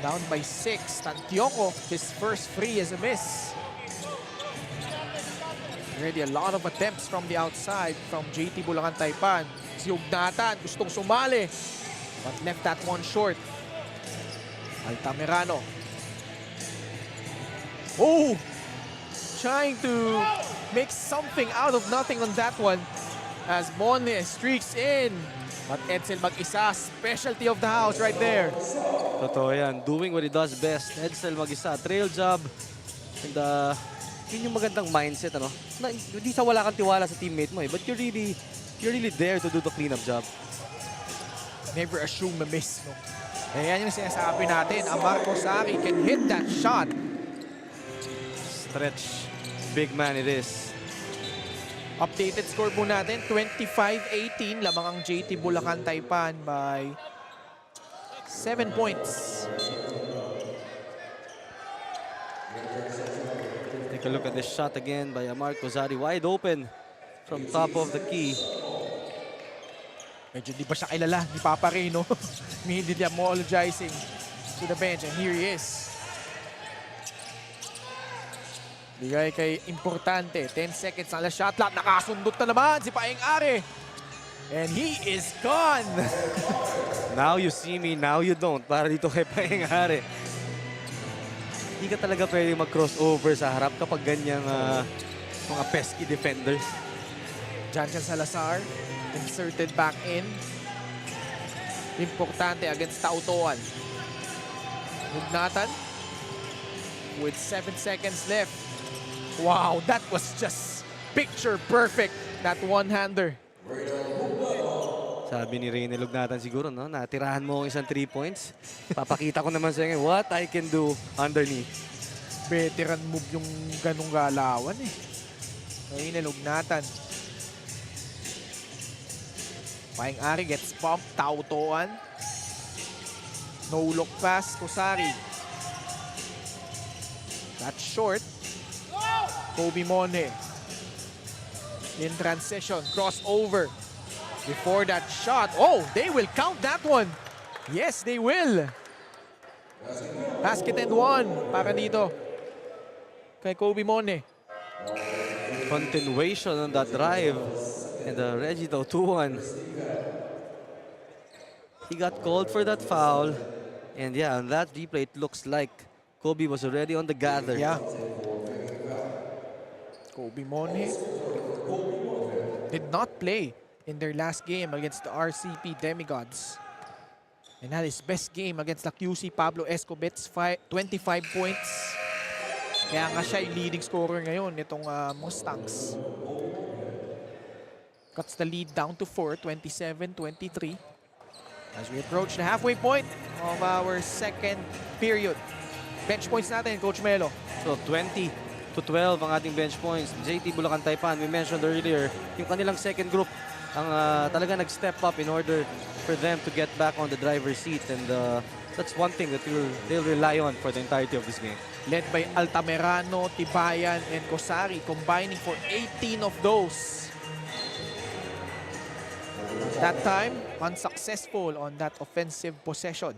Down by 6. Tantioko, his first free is a miss. Already a lot of attempts from the outside from JT Bulacan Taipan. Si Ugnatan gustong sumali, but left that one short. Altamirano. Oh! Trying to make something out of nothing on that one as Monje streaks in. But Edsel mag-isa, specialty of the house right there. Totoo yan. Doing what he does best. Edsel mag-isa. Trail job. And yun yung magandang mindset, ano? Hindi sa wala kang tiwala sa teammate mo eh. But you're really there to do the cleanup job. Never assume a miss, no? Eh, yan yung sinasabi natin. Amarco Sari can hit that shot. Stretch. Big man it is. Updated score po natin, 25-18. Lamang ang JT Bulacan Taipan by 7 points. Take a look at this shot again by Amarco Sari. Wide open from top of the key. Medyo di pa siya kilala ni Papa Reno. Hindi niya apologizing to the bench. And here he is. Bigay kay importante. 10 seconds na la shot clock. Nakasundot na naman si Paeng Are. And he is gone. Now you see me, now you don't. Para dito kay Paeng Are. Hindi ka talaga pwede mag-crossover sa harap kapag ganyang mga pesky defenders. Janjan Salazar. Inserted back in. Importante against Tautoan. Hugnatan. With 7 seconds left. Wow, that was just picture perfect. That one-hander. Sabi ni Rene Lugnatan siguro, no? Natirahan mo ang isang 3 points. Papakita ko naman sa inyo what I can do underneath. Veteran move yung ganong galawan eh. Ngayon nalugnatan. Paing Ari gets pumped. Tautoan. No look pass. Kosari. That's short. Kobe Mone. In transition. Crossover. Before that shot. Oh, they will count that one. Yes, they will. Basket and one para dito kay Kobe Mone. Continuation on that drive. And Reggie though, 2-1. He got called for that foul. And yeah, on that replay, it looks like Kobe was already on the gather. Yeah. Kobe Mone did not play in their last game against the RCP Demigods. And had his best game against the QC Pablo Escobets, 25 points. Kaya nga siya yung leading scorer ngayon nitong Mustangs. Cuts the lead down to 4, 27-23. As we approach the halfway point of our second period. Bench points natin, Coach Melo. So 20-12 ang ating bench points. JT Bulacan Taipan, we mentioned earlier, yung kanilang second group ang talaga nag-step up in order for them to get back on the driver's seat. And that's one thing that they'll rely on for the entirety of this game. Led by Altamirano, Tibayan, and Kosari, combining for 18 of those. That time, unsuccessful on that offensive possession.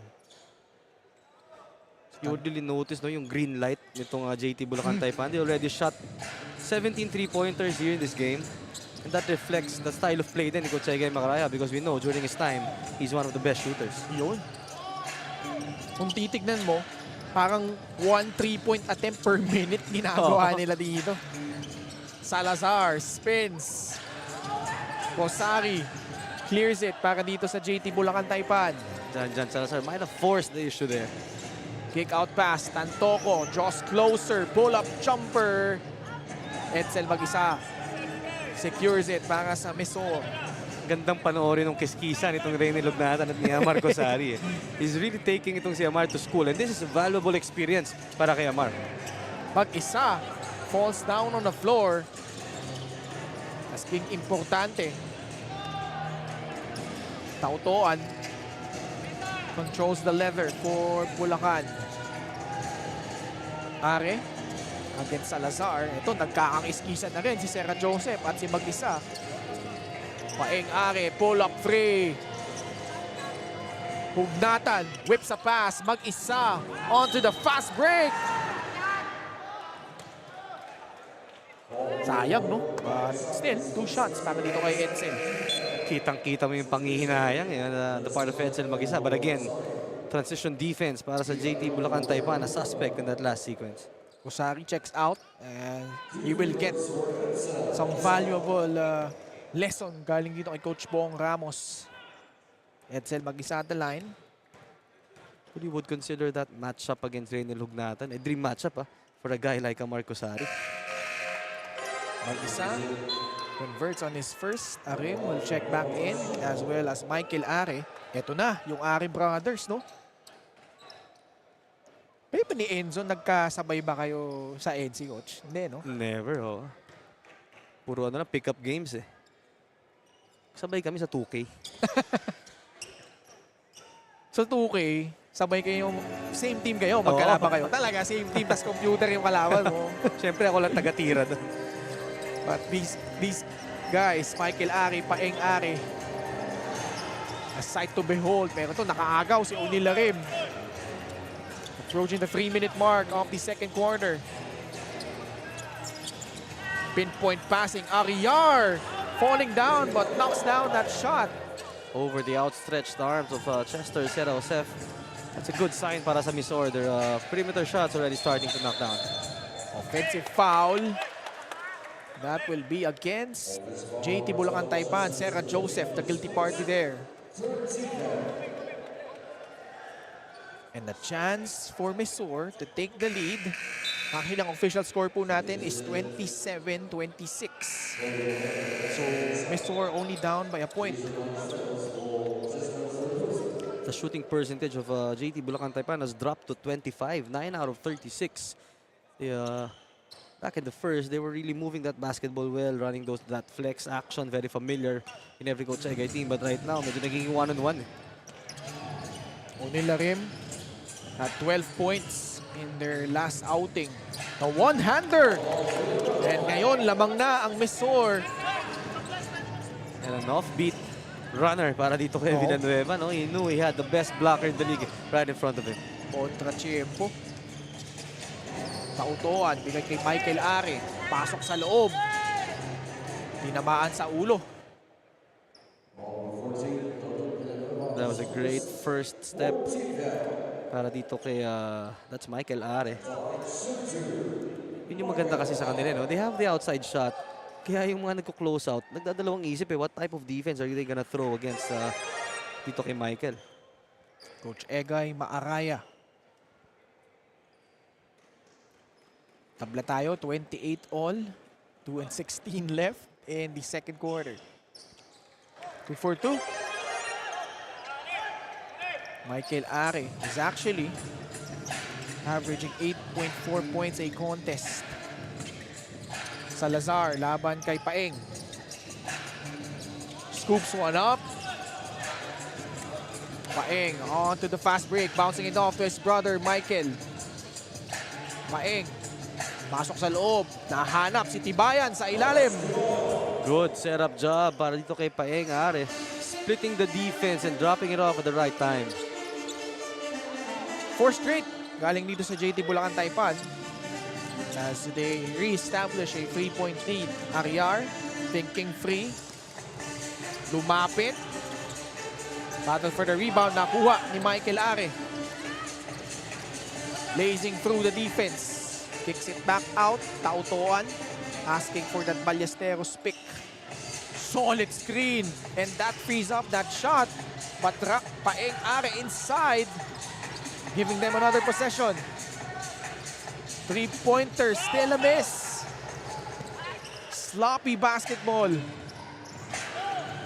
You would really notice no, yung green light nitong JT Bulacan Taipan. They already shot 17 3-pointers here in this game. And that reflects the style of play din ni Coach Egay Macaraya because we know during his time, he's one of the best shooters. Yun. Kung titignan mo, parang 1 3-point attempt per minute ginagawa nila dito. Salazar spins. Kosari clears it para dito sa JT Bulacan Taipan. Jan Salazar might have forced the issue there. Kick out pass. Tantoko draws closer. Pull up jumper. Edsel mag-isa. Secures it para sa MisOr. Gandang panoorin ng kiskisan itong Rene Lugnatan at ni Amar Kosari. He's really taking itong si Amar to school and this is a valuable experience para kay Amar. Mag-isa. Falls down on the floor. As being importante. Tautoan. Controls the lever for Bulacan. Are against Salazar. Ito, nagkakang-iskisan na rin si Sarah Joseph at si mag-isa. Paeng Are, pull up free. Hugnatan, whips a pass, mag-isa. Onto the fast break. Sayang, no? But still, 2 shots para dito kay Edsel. Kitang-kita mo yung panghihinayang the part of Edsel mag-isa. But again, transition defense para sa JT Bulacan Taipan, a suspect in that last sequence. Kosari checks out and he will get some valuable lesson galing dito kay Coach Bong Ramos. Edsel mag-isa at the line. Who would consider that matchup against Rene Lugnatan? A dream matchup for a guy like Amar Kosari. Mag-isa converts on his first. Arim will check back in as well as Michael Are. Ito na, yung Are brothers, no? Pero pa ni Enzo, nagkasabay ba kayo sa NC, Coach? Hindi, no? Never, oh. Puro ano na, pick-up games eh. Sabay kami sa 2K. So 2K, sabay kayo, same team kayo, magkalaban kayo. Talaga, same team, tas computer yung kalaban mo. Siyempre ako lang taga-tira doon. But these guys, Michael Are, Paeng Are, a sight to behold. Pero ito, nakaagaw si O'Neal Larim. Approaching the 3-minute mark of the second quarter. Pinpoint passing, Ariar falling down but knocks down that shot. Over the outstretched arms of Chester Serosef. That's a good sign para sa MisOr. Their perimeter shots already starting to knock down. Offensive foul. That will be against JT Bulacan Taipan. Sarah Joseph, the guilty party there. And a chance for MisOr to take the lead. Ang official score po natin is 27-26. So, MisOr only down by a point. The shooting percentage of JT Bulacan Taipan has dropped to 25, 9 out of 36. Back in the first, they were really moving that basketball well, running that flex action, very familiar in every Coach Egay team. But right now, medyo naging one-on-one. Only Larim had 12 points in their last outing. A one-hander! And ngayon, lamang na ang MisOr. And an offbeat runner para dito kay Villanueva. No? He knew he had the best blocker in the league right in front of him. Kontra-tiyempo. Tautuan, bigay kay Michael Are. Pasok sa loob. Tinamaan sa ulo. That was a great first step para dito kay that's Michael Are. Yun yung maganda kasi sa kanila, no? They have the outside shot. Kaya yung mga nagko-close out, nagdadalawang isip what type of defense are they gonna throw against dito kay Michael. Coach Egay Maaraya. Tabla tayo, 28 all, 2 and 16 left in the second quarter. 2-for-2. Michael Are is actually averaging 8.4 points a contest. Salazar laban kay Paeng. Scoops one up. Paeng on to the fast break, bouncing it off to his brother Michael. Paeng pasok sa loob, nahanap si Tibayan sa ilalim. Good setup job para dito kay Paeng Are. Splitting the defense and dropping it off at the right time. 4 straight galing dito sa JT Bulacan Taipan as they re-establish a 3-point lead. Ariar thinking free, lumapit, battle for the rebound, nakuha ni Michael Are. Blazing through the defense, kicks it back out. Tautuan asking for that Ballesteros pick. Solid screen, and that frees up that shot, but Paeng Are inside, giving them another possession. Three-pointer, still a miss. Sloppy basketball.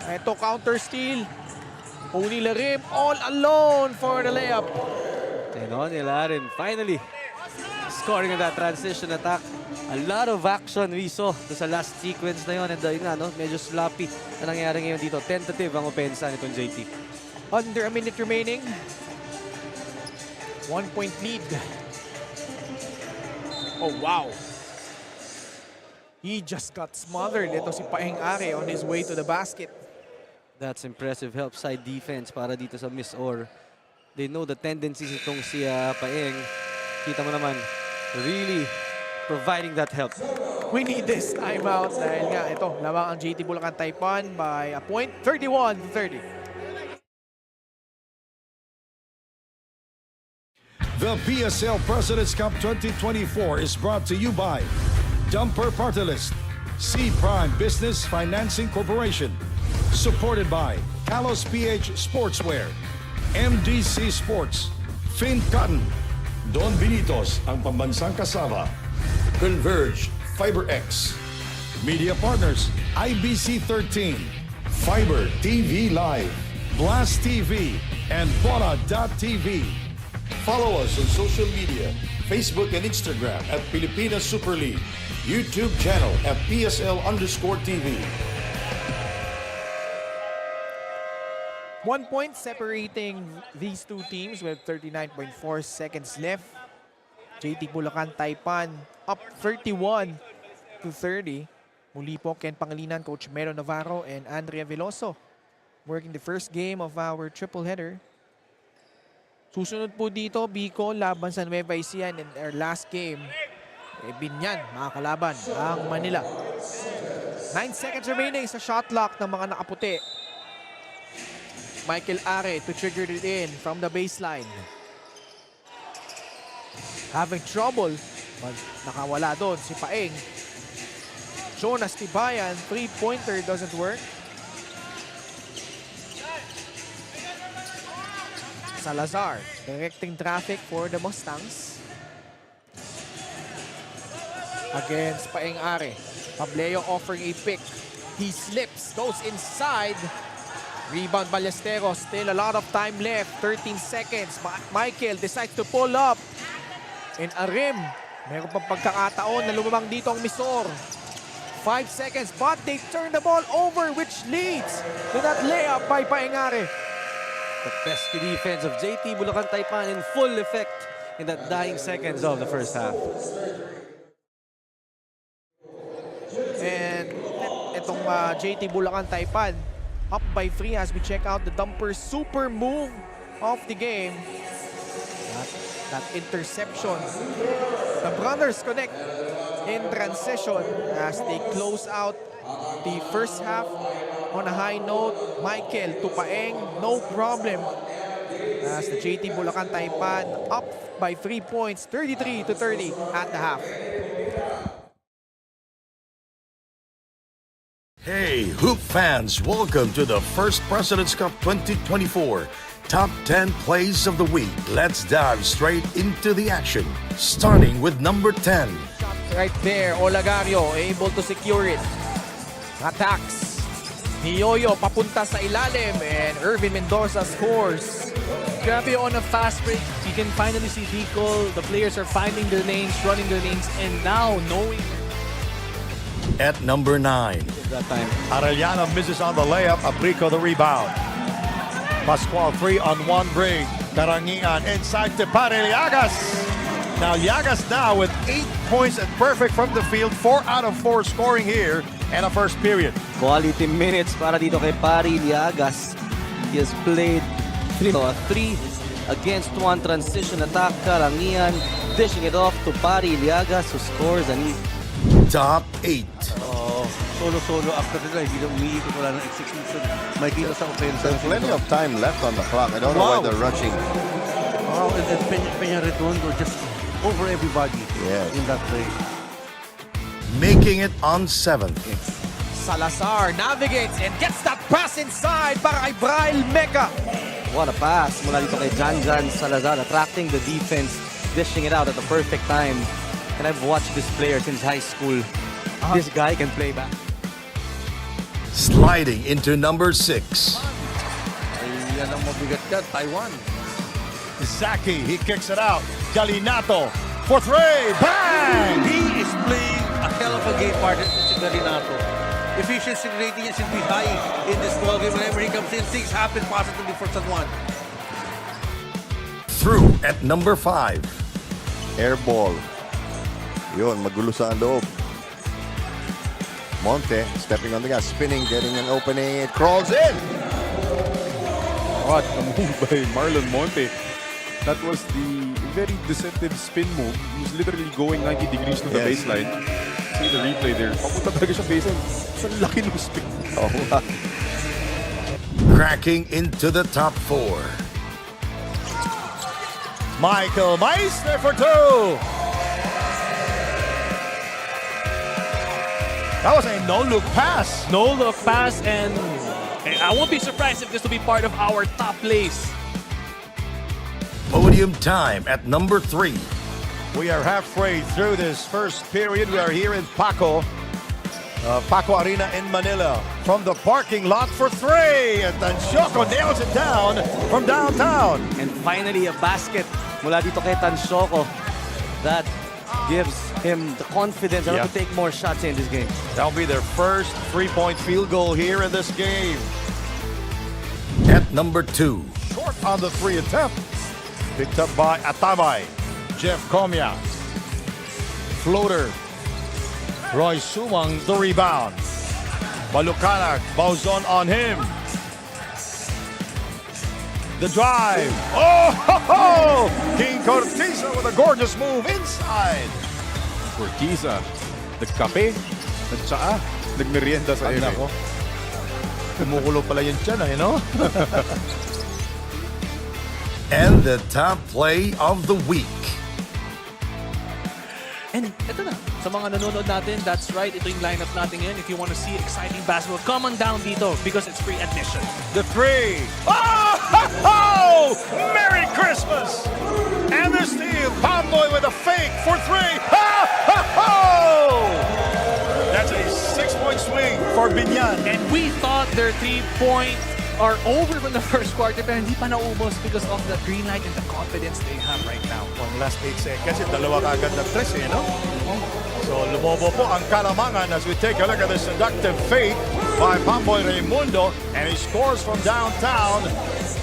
Ito counter steal. Oni Larim all alone for the layup. And Oni Larim finally scoring on that transition attack. A lot of action we saw sa last sequence na yun. And yun nga, no? Medyo sloppy na nangyari ngayon dito. Tentative ang opensa nitong JT. Under a minute remaining. 1-point lead. Oh, wow. He just got smothered. Ito si Paeng Are on his way to the basket. That's impressive help side defense para dito sa MisOr. They know the tendencies itong si Paeng. Kita mo naman, really providing that help. We need this timeout dahil nga ito, lamang ang JT Bulacan Taipan by a point, 31-30. The PSL President's Cup 2024 is brought to you by Dumper Party List, C Prime Business Financing Corporation, supported by Kalos PH Sportswear, MDC Sports, Fin Cotton, Don Benitos, ang pambansang kasama, Converge, FiberX, Media Partners, IBC 13, Fiber TV Live, Blast TV, and Bola.tv. Follow us on social media, Facebook and Instagram at Pilipinas Super League, YouTube channel at PSL_TV. 1 point separating these two teams with 39.4 seconds left. JT Bulacan Taipan up 31-30. Muli po Ken Pangilinan, Coach Mero Navarro, and Andrea Veloso working the first game of our triple header. Susunod po dito, Bicol laban sa Nueva Ecija, and our last game, Binyan, mga kalaban, ang Manila. 9 seconds remaining sa shot clock ng mga nakaputi. Michael Are to trigger it in from the baseline. Having trouble, but nakawala doon si Paeng. Jonas Tibayan, three-pointer doesn't work. Salazar directing traffic for the Mustangs. against Paeng Are. Pableo offering a pick. He slips, goes inside. Rebound Ballesteros, still a lot of time left, 13 seconds. Michael decides to pull up. And Arim, meron pang pagkakataon na lumamang dito ang MisOr. 5 seconds, but they turn the ball over, which leads to that layup by Paengare. The pesky defense of JT Bulacan Taipan in full effect in that dying seconds of the first half. And itong JT Bulacan Taipan, up by 3 as we check out the Dumper super move of the game. That interception. The brothers connect in transition as they close out the first half on a high note. Michael to Paeng, no problem. As the JT Bulacan Taipan up by 3 points, 33-30 at the half. Hey, Hoop fans, welcome to the First President's Cup 2024 Top 10 Plays of the Week. Let's dive straight into the action, starting with number 10. Right there, Olagario able to secure it. Attacks. Niyoyo papunta sa ilalim and Irvin Mendoza scores. Grabe on a fast break. You can finally see Bicol. The players are finding their lanes, running their lanes, and now knowing. At number 9. That time. Arellano misses on the layup. Abrico the rebound. Pascual 3-on-1 break. Karangian inside to Pare Liagas. Now Liagas now with 8 points and perfect from the field. 4 out of 4 scoring here in the first period. Quality minutes para dito kay Pari Liagas. He has played 3 against 1 transition attack. Karangian dishing it off to Pari Liagas who scores and he Top 8. Solo after nila, hindi na umiikot, wala ng execution. May kita sa offense. There's plenty of time left on the clock. I don't know why they're rushing. Wow, and Peña Redondo just over everybody in that play. Making it on 7th. Salazar navigates and gets that pass inside para kay Braille Meca. what a pass mula dito kay Jan Salazar, attracting the defense, dishing it out at the perfect time. And I've watched this player since high school. This guy can play back. Sliding into number 6. Ay, yan ang mabigat ka, Taiwan. Zaki, he kicks it out. Galinato for 3. Bang! He is playing a hell of a game, partner, si Galinato. Efficiency rating should be high in this ballgame. Whenever he comes in, things happen positively for San Juan. Through at number 5. Air ball. Yun, magulo sa loob. Monte stepping on the gas, spinning, getting an opening. It crawls in. What a move by Marlon Monte. That was the very deceptive spin move. He was literally going 90 degrees to the baseline. See the replay there. Papunta talaga siya baseline. Sa laki ng spin. Oh, wow. Cracking into the top 4. Michael Meissner for 2. That was a no-look pass. No look pass, and I won't be surprised if this will be part of our top plays. Podium time at number 3. We are halfway through this first period. We are here in Paco Arena in Manila. From the parking lot for 3. And then Shoko nails it down from downtown. And finally, a basket mula dito kay Tansyoko. That gives him the confidence to take more shots in this game. That'll be their first 3-point field goal here in this game. At number 2. Short on the 3 attempt. Picked up by Atabay. Jeff Comia. Floater. Roy Sumang the rebound. Balucanag, Bauzon on him. The drive. Oh, ho, ho! King Cortiza with a gorgeous move inside. Cortiza, nagkape, nagtsaa, nagmerienda sa ere. Kumukulo pala yung tiyan, you know? And the top play of the week. And ito na, sa mga nanonood natin, that's right, ito yung lineup natin ngayon. If you want to see exciting basketball, come on down dito because it's free admission. The 3. Oh, ho, ho! Merry Christmas! And the steal. Pomboy with a fake for 3. Ha, ha, ho! Hard swing for Binyan. And we thought their 3-point are over from the first quarter, pero hindi pa naubos because of the green light and the confidence they have right now. Ang last 8 seconds, dalawa kagad na tres no? So lumobo po ang Kalamangan as we take a look at the seductive fate by Pamboy Raimundo, and he scores from downtown.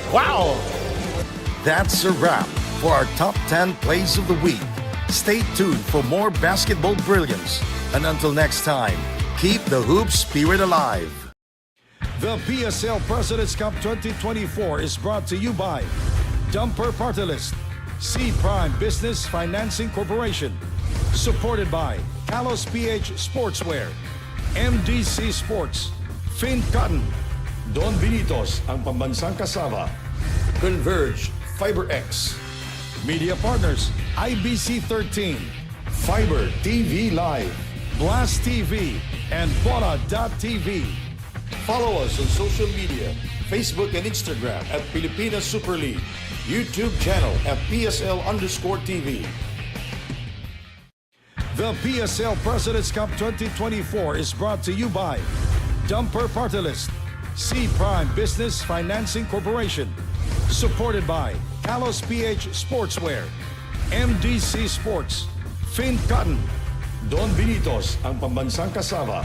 Wow! That's a wrap for our top 10 plays of the week. Stay tuned for more basketball brilliance. And until next time, keep the hoop spirit alive. The PSL President's Cup 2024 is brought to you by Dumper Party List, C Prime Business Financing Corporation, supported by Kalos PH Sportswear, MDC Sports, Fin Cotton, Don Benitos ang pambansang kasama, Converge FiberX, Media Partners, IBC 13, Fiber TV Live, Blast TV, and Bora.tv. Follow us on social media, Facebook and Instagram at Pilipinas Super League, YouTube channel at PSL_TV. The PSL President's Cup 2024 is brought to you by Dumper Party List, C Prime Business Financing Corporation, supported by Kalos PH Sportswear, MDC Sports, Fin Cotton, Don Benitos ang pambansang kasama,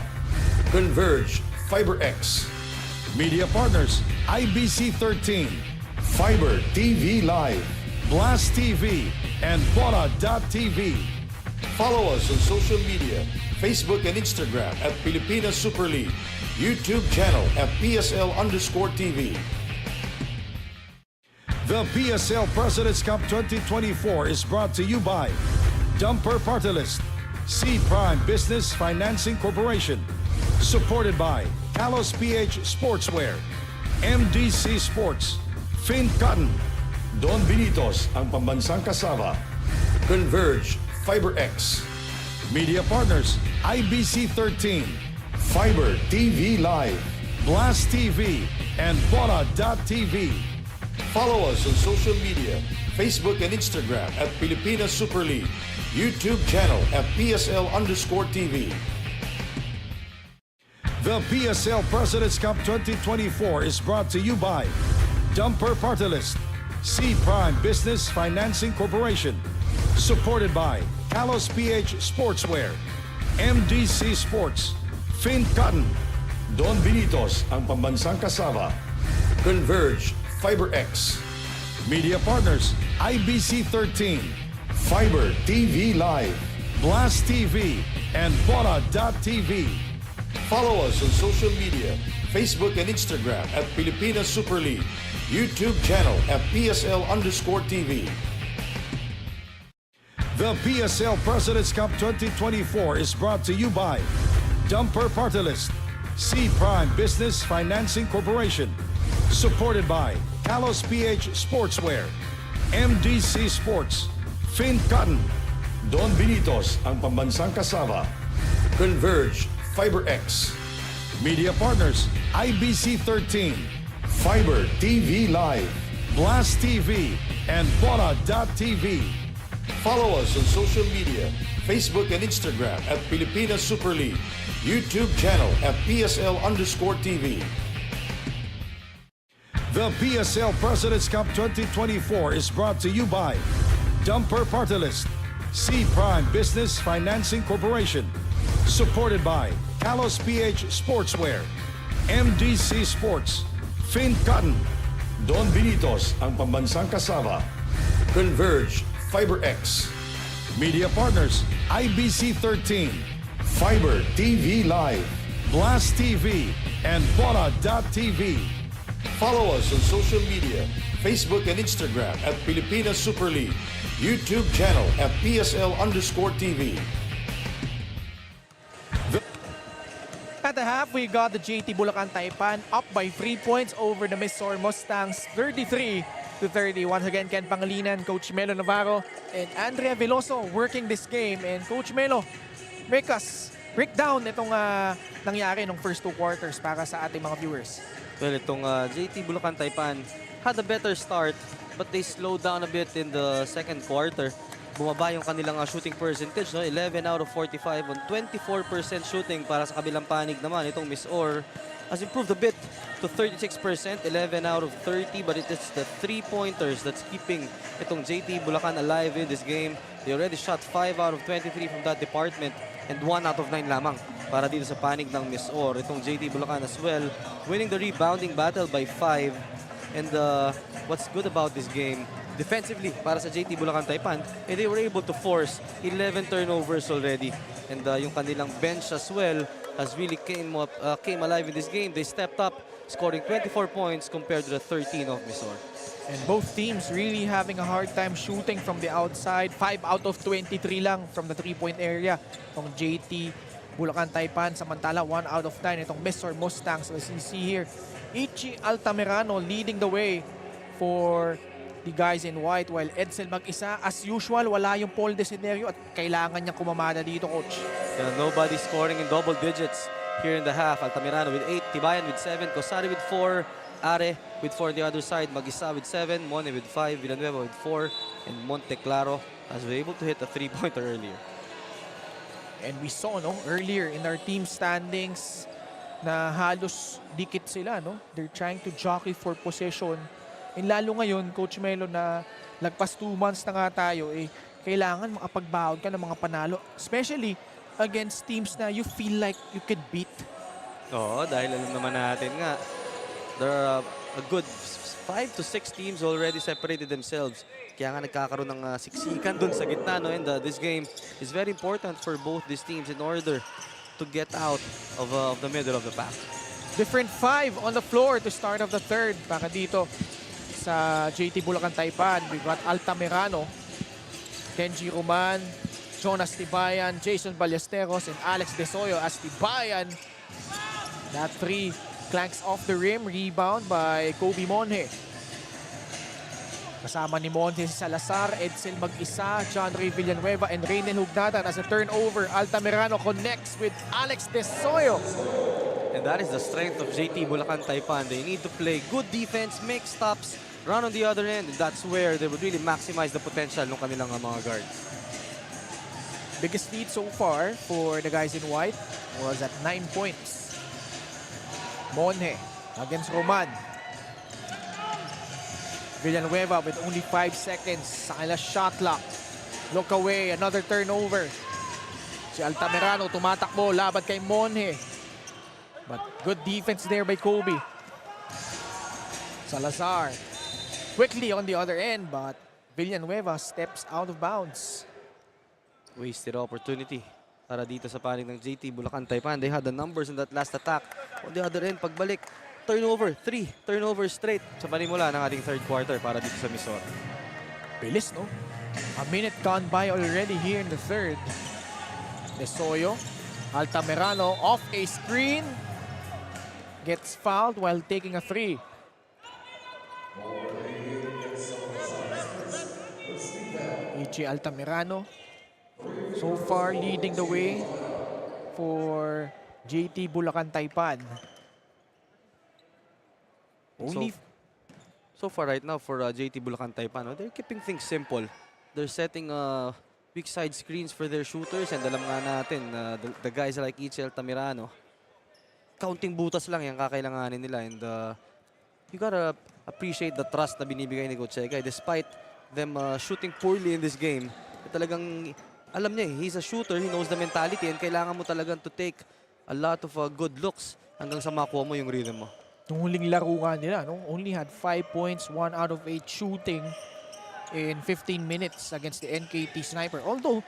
Converge FiberX, Media Partners, IBC 13, Fiber TV Live, Blast TV, and Bora.tv. Follow us on social media, Facebook and Instagram at Pilipinas Super League, YouTube channel at PSL_TV. The PSL President's Cup 2024 is brought to you by Dumper Party List, C Prime Business Financing Corporation, supported by Kalos PH Sportswear, MDC Sports, Fin Cotton, Don Benitos ang pambansang kasama, Converge FiberX, Media Partners, IBC 13, Fiber TV Live, Blast TV, and Bora.tv. Follow us on social media, Facebook and Instagram at Pilipinas Super League, YouTube channel at PSL_TV. The PSL President's Cup 2024 is brought to you by Dumper Party List, C Prime Business Financing Corporation, supported by Kalos PH Sportswear, MDC Sports, Fin Cotton, Don Benitos ang pambansang kasama, Converge FiberX, Media Partners, IBC 13, Fiber TV Live, Blast TV, and Bora.tv. Follow us on social media, Facebook and Instagram at Pilipinas Super League, YouTube channel at PSL_TV. The PSL President's Cup 2024 is brought to you by Dumper Party List, C Prime Business Financing Corporation, supported by Kalos PH Sportswear, MDC Sports, Fin Cotton, Don Benitos ang pambansang kasama, Converge FiberX, Media Partners, IBC 13, Fiber TV Live, Blast TV, and Bora.tv. Follow us on social media, Facebook and Instagram at Pilipinas Super League, YouTube channel at PSL_TV. The PSL President's Cup 2024 is brought to you by Dumper Party List, C Prime Business Financing Corporation, supported by Kalos PH Sportswear, MDC Sports, Fin Cotton, Don Benitos ang pambansang kasama, Converge FiberX, Media Partners, IBC 13, Fiber TV Live, Blast TV, and Bora.tv. Follow us on social media, Facebook and Instagram at Pilipinas Super League, YouTube channel at PSL_TV. At the half, we got the JT Bulacan Taipan up by 3 points over the MisOr Mustangs, 33-30. Once again, Ken Pangilinan, Coach Melo Navarro, and Andrea Veloso working this game. And Coach Melo, break down itong nangyari ng first 2 quarters para sa ating mga viewers. Well, itong JT Bulacan Taipan had a better start, but they slowed down a bit in the second quarter. bumaba yung kanilang shooting percentage. No? 11 out of 45 on 24% shooting para sa kabilang panig naman. Itong MisOr has improved a bit to 36%, 11 out of 30, but it is the three-pointers that's keeping itong JT Bulacan alive in this game. They already shot 5 out of 23 from that department and 1 out of 9 lamang para dito sa panig ng MisOr. Itong JT Bulacan as well, winning the rebounding battle by 5. And what's good about this game, defensively para sa JT Bulacan Taipan, they were able to force 11 turnovers already. And yung kanilang bench as well has really came alive in this game. They stepped up, scoring 24 points compared to the 13 of MisOr. And both teams really having a hard time shooting from the outside. 5 out of 23 lang from the three-point area from JT Bulacan Taipan. Samantala, 1 out of 9 itong MisOr Mustangs. As you see here, Ichi Altamirano leading the way for the guys in white, while Edsel mag-isa, as usual, wala yung Paul Desiderio at kailangan niya kumamada dito, coach. Nobody scoring in double digits here in the half. Altamirano with 8, Tibayan with 7, Cosari with 4, Are with 4 on the other side, Mag-isa with 7, Mone with 5, Villanueva with 4, and Monteclaro has been able to hit a three-pointer earlier. And we saw earlier in our team standings na halos dikit sila. They're trying to jockey for possession. And lalo ngayon, Coach Melo, na lagpas 2 months na nga tayo, kailangan makapagbaon ka ng mga panalo. Especially against teams na you feel like you could beat. Oo, dahil alam naman natin nga, there are a good 5 to 6 teams already separated themselves. Kaya nga nagkakaroon ng siksikan dun sa gitna. And this game is very important for both these teams in order to get out of the middle of the pack. Different 5 on the floor to start of the third. Para dito sa JT Bulacan Taipan, we've got Altamirano, Kenji Roman, Jonas Tibayan, Jason Ballesteros, and Alex Desoyo as Tibayan. That 3 clanks off the rim, rebound by Kobe Monhe. Kasama ni Monte si Salazar, Edsel mag-isa, John Ray Villanueva, and Reynel Hugnatan as a turnover. Altamirano connects with Alex Desoyo. And that is the strength of JT Bulacan Taipan. They need to play good defense, make stops, run on the other end. And that's where they would really maximize the potential ng kanilang mga guards. Biggest lead so far for the guys in white was at 9 points. Monhe against Roman. Villanueva with only 5 seconds sa kanilang shot clock. Look away, another turnover. Si Altamirano tumatakbo laban kay Monhe. But good defense there by Kobe. Salazar quickly on the other end, but Villanueva steps out of bounds. Wasted opportunity para dito sa panig ng JT Bulacan Taipan. They had the numbers in that last attack. On the other end, pagbalik, turnover, 3 turnovers straight sa panimula ng ating third quarter para dito sa MisOr. Bilis, no? A minute gone by already here in the third. Desoyo, Altamirano off a screen. Gets fouled while taking a 3. Ichi Altamirano so far leading the way for JT Bulacan Taipan. So far right now for JT Bulacan Taipan, they're keeping things simple. They're setting weak side screens for their shooters, and alam nga natin, the guys like Ichi Altamirano, counting butas lang yung kakailanganin nila, and you gotta appreciate the trust na binibigay ni Coach Egay. Despite them shooting poorly in this game, talagang alam niya, he's a shooter, he knows the mentality, and kailangan mo talagang to take a lot of good looks hanggang sa makuha mo yung rhythm mo. Nung huling laro nga nila, only had 5 points, 1 out of 8 shooting in 15 minutes against the NKT Sniper. Although,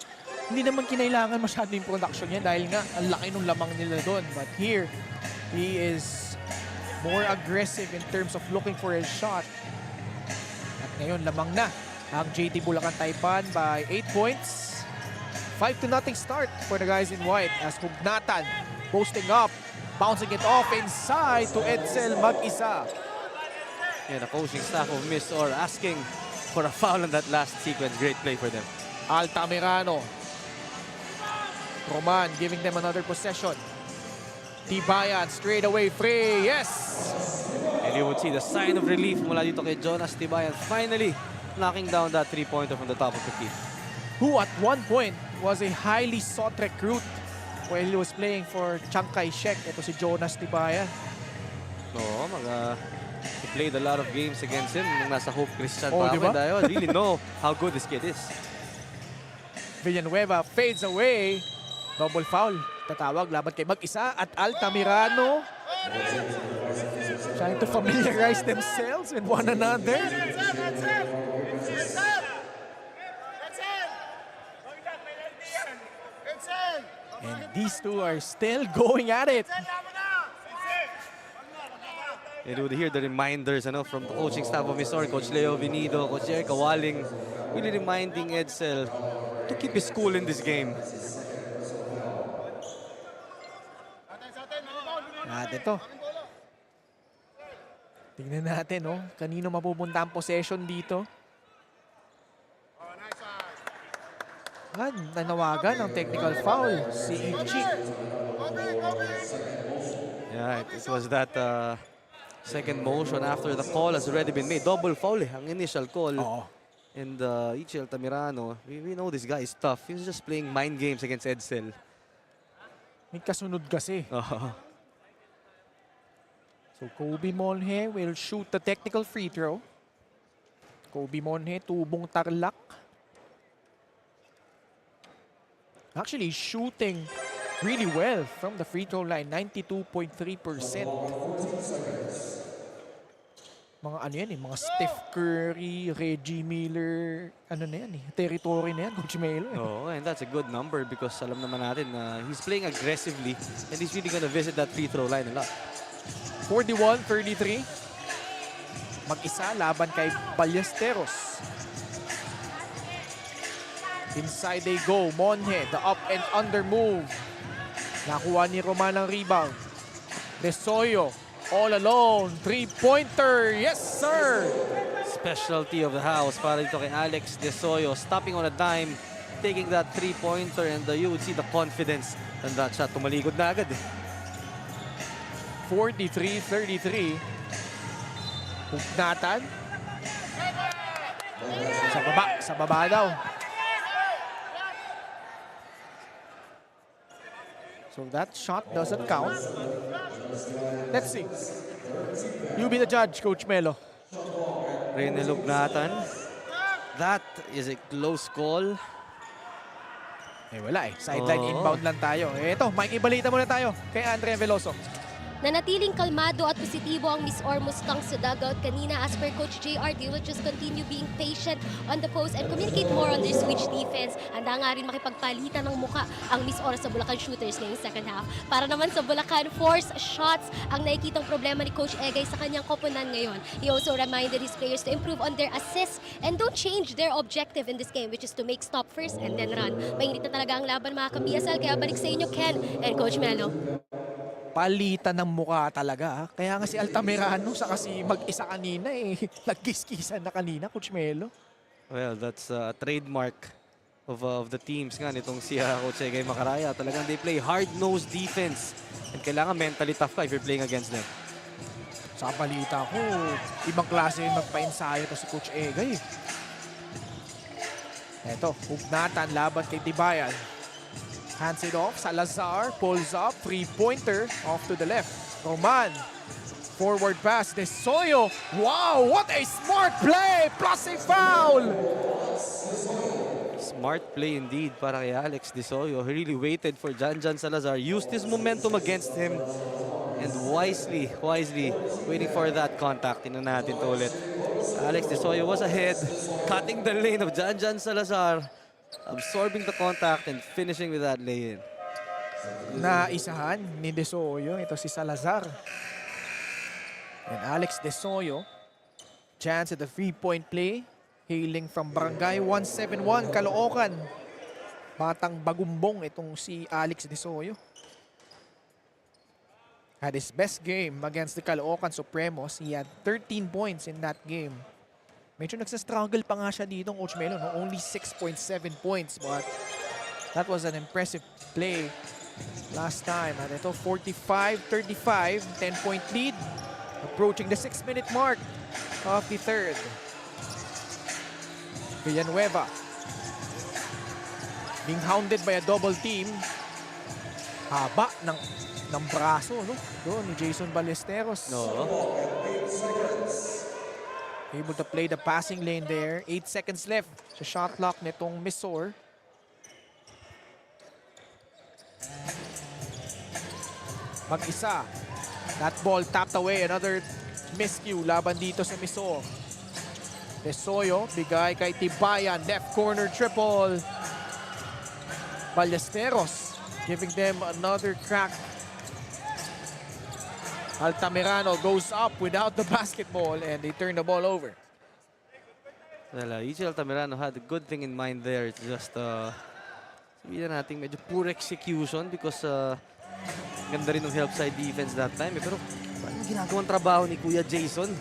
hindi naman kinailangan masyado yung production niya dahil nga ang laki nung lamang nila doon. But here, he is more aggressive in terms of looking for his shot. At ngayon, lamang na ang JT Bulacan Taipan by 8 points. 5-0 start for the guys in white as Hugnatan posting up, bouncing it off inside to Edsel mag-isa. Yeah, the coaching staff of MisOr asking for a foul in that last sequence. Great play for them. Altamirano. Roman giving them another possession. Tibayan straight away free. Yes! And you would see the sign of relief mula dito kay Jonas Tibayan. Finally knocking down that 3-pointer from the top of the key. who at one point was a highly sought recruit while he was playing for Chiang Kai-shek. Ito si Jonas Tibayan. No, he played a lot of games against him nung nasa Hope Christian Oh, pa di ba? kami. I really know how good this kid is. Villanueva fades away. Double foul. Tatawag laban kay mag-isa at Altamirano. Trying to familiarize themselves with one another. And these two are still going at it. You would hear the reminders from the coaching staff of MisOr, Coach Leo Vinido, Coach Eric Kawaling, really reminding Edsel to keep his cool in this game. At ito. Tingnan natin, kanino mapupunta ang possession dito. At nanawagan ng technical foul si Ichi. Yeah, it was that second motion after the call has already been made. Double foul ang initial call. Oo. And Ichi Altamirano, we know this guy is tough. He's just playing mind games against Edsel. May kasunod kasi. So Kobe Monhe will shoot the technical free throw. Kobe Monhe, tubong Tarlac. Actually shooting really well from the free throw line, 92.3%. Mga mga Steph Curry, Reggie Miller, territory na yan, Coach Melo. Oh, and that's a good number because alam naman natin na he's playing aggressively and he's really gonna visit that free throw line a lot. 41-33. Mag-isa laban kay Ballesteros. Inside they go. Monhe, the up and under move. Nakuha ni Roman ang rebound. Desoyo, all alone. Three-pointer. Yes, sir! Specialty of the house para dito kay Alex Desoyo. Stopping on a dime, taking that three-pointer, and you would see the confidence in that shot. Tumaligod na agad. 43-33. Hugnatan. Sa baba daw. So that shot doesn't count. Let's see. You be the judge, Coach Melo. Reynel Hugnatan. That is a close call. Wala Sideline inbound lang tayo. Ito, makikibalita muna tayo kay Andre Veloso. Nanatiling kalmado at positibo ang MisOr Mustangs sa dugout kanina. As per Coach JR, they will just continue being patient on the post and communicate more on their switch defense. Handa nga rin makipagpalitan ng muka ang MisOr sa Bulacan shooters ngayong second half. Para naman sa Bulacan, force shots ang nakikitang problema ni Coach Egay sa kanyang koponan ngayon. He also reminded his players to improve on their assists and don't change their objective in this game, which is to make stop first and then run. Mainit na talaga ang laban mga ka-PSL, kaya balik sa inyo Ken and Coach Melo. Palitan ng mukha talaga. Kaya nga si Altamirano sa kasi mag-isa kanina nagkiskisan na kanina, Coach Melo. Well, that's a trademark of the teams nga nitong si Coach Egay Macaraya. Talagang they play hard-nosed defense. And kailangan mentally tough ka if you're playing against them. Sa balita ko, ibang klase yung magpa-ensayo to si Coach Egay. Eto, Hugnatan laban kay Tibayan. Hands it off, Salazar pulls up, three-pointer off to the left. Roman, forward pass, Desoyo. Wow, what a smart play, plus a foul! Smart play indeed para kay Alex Desoyo. He really waited for Janjan Salazar, used his momentum against him, and wisely waiting for that contact. Tingnan natin to ulit. Alex Desoyo was ahead, cutting the lane of Janjan Salazar, absorbing the contact and finishing with that lay-in. Naisahan ni Desoyo, ito si Salazar. And Alex Desoyo, chance at the three-point play, hailing from Barangay 171, Caloocan. Batang bagumbong itong si Alex Desoyo. Had his best game against the Caloocan Supremos. He had 13 points in that game. Medyo nagsastruggle pa nga siya dito, Coach Melo. No? Only 6.7 points, but that was an impressive play last time. At ito, 45-35, 10-point lead. Approaching the 6-minute mark of the third. Villanueva. being hounded by a double team. Haba ng braso, no? Doon ni Jason Ballesteros. No. Able to play the passing lane there. 8 seconds left sa shot clock nitong MisOr. Mag-isa. That ball tapped away. Another miscue laban dito sa MisOr. Desoyo, bigay kay Tibayan. Left corner triple. Ballesteros giving them another crack. Altamirano goes up without the basketball and they turn the ball over. Well, EJ Altamirano had a good thing in mind there. It's just, sabihin natin medyo poor execution because ganda rin ng help side defense that time. Pero paano ginagawang trabaho ni Kuya Jason?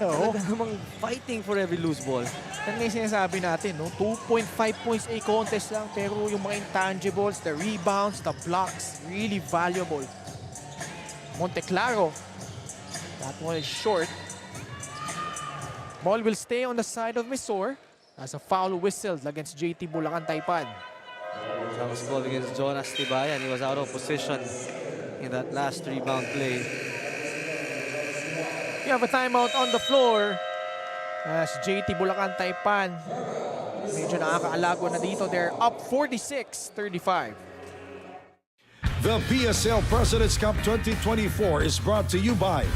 Oo. Talaga namang fighting for every loose ball. Yan nga yung sinasabi natin, no? 2.5 points a contest lang, pero yung mga intangibles, the rebounds, the blocks, really valuable. Monteclaro, that one is short. Ball will stay on the side of MisOr as a foul whistled against JT Bulacan Taipan. That was called against Jonas Tibayan. He was out of position in that last rebound play. You have a timeout on the floor as JT Bulacan Taipan medyo nakakaalago na dito. They're up 46-35. The PSL President's Cup 2024 is brought to you by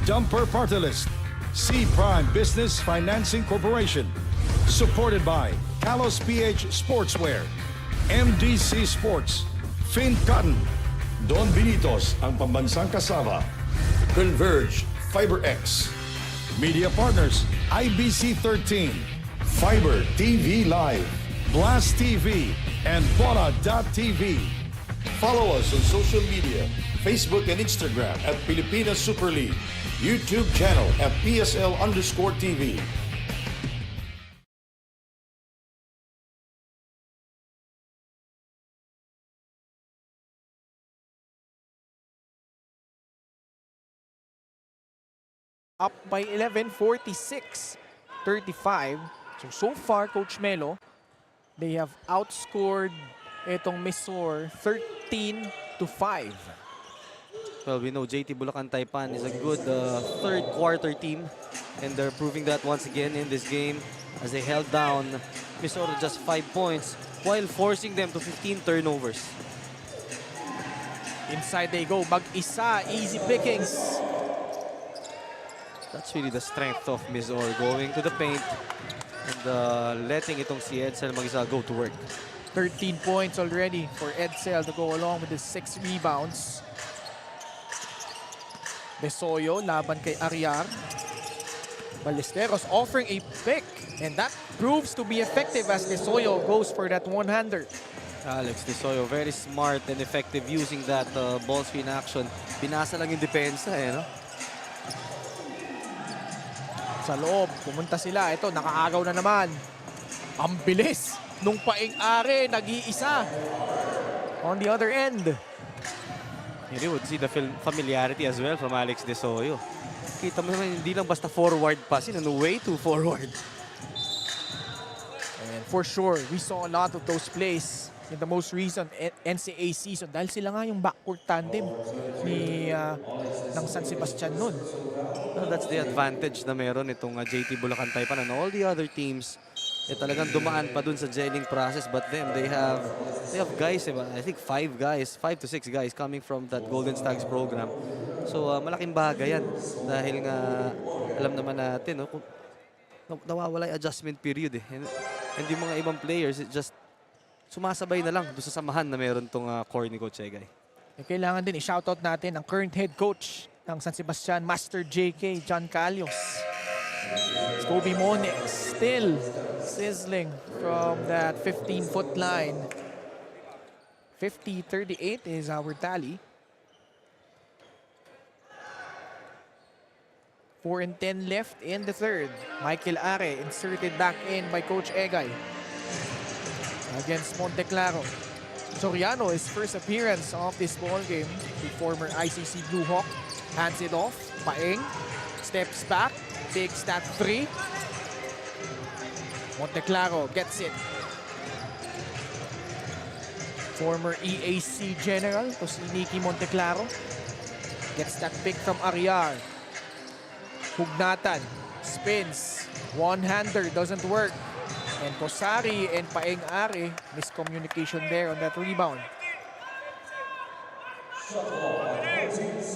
Dumper Party List, C Prime Business Financing Corporation, supported by Kalos PH Sportswear, MDC Sports, Fin Cotton, Don Binitos, ang pambansang kasama, Converge, FiberX, Media Partners, IBC 13, Fiber TV Live, Blast TV, and Bola.tv. Follow us on social media, Facebook and Instagram at Pilipinas Super League, YouTube channel at PSL_TV. Up by 11, 46-35. So far, Coach Melo, they have outscored itong MisOr 13-5. Well, we know JT Bulacan Taipan is a good third quarter team, and they're proving that once again in this game as they held down MisOr to just 5 points while forcing them to 15 turnovers. Inside they go. Mag-isa, easy pickings. That's really the strength of MisOr, going to the paint and letting itong si Edsel mag-isa go to work. 13 points already for Edsel to go along with his 6 rebounds. Besoyo laban kay Ariar. Ballesteros offering a pick, and that proves to be effective as Besoyo goes for that one-hander. Alex Desoyo, very smart and effective using that ball screen action. Binasa lang yung depensa, eh, no? Sa loob, pumunta sila. Ito, nakaagaw na naman. Ang bilis nung paing-are, nag-iisa. On the other end. You would see the familiarity as well from Alex Desoyo. Kita mo naman, hindi lang basta forward pass, no, way too forward. And for sure, we saw a lot of those plays in the most recent NCAA season dahil sila nga yung backcourt tandem ng San Sebastian nun. Well, that's the advantage na meron itong JT Bulacan Taipan and all the other teams. Talagang dumaan pa dun sa gelling process, but they have guys, I think 5 to 6 guys coming from that Golden Stags program. So malaking bagay yan dahil nga alam naman natin, no, kung nawawala yung adjustment period, eh. And yung mga ibang players, it just sumasabay na lang doon sa samahan na meron tong core ni Coach Egay. Kailangan din i-shoutout natin ang current head coach ng San Sebastian, Master JK, John Calios. Scobie Monex still sizzling from that 15-foot line. 50-38 is our tally. 4 and 10 left in the third. Michael Are inserted back in by Coach Egay against Monteclaro. Soriano, his first appearance of this ball game. The former ICC Blue Hawk hands it off. Paeng steps back, takes that 3. Monteclaro gets it. Former EAC General, to si Nicky Monteclaro. Gets that pick from Ariar. Hugnatan, spins, one-hander, doesn't work. And Kosari and Paeng Are, miscommunication there on that rebound.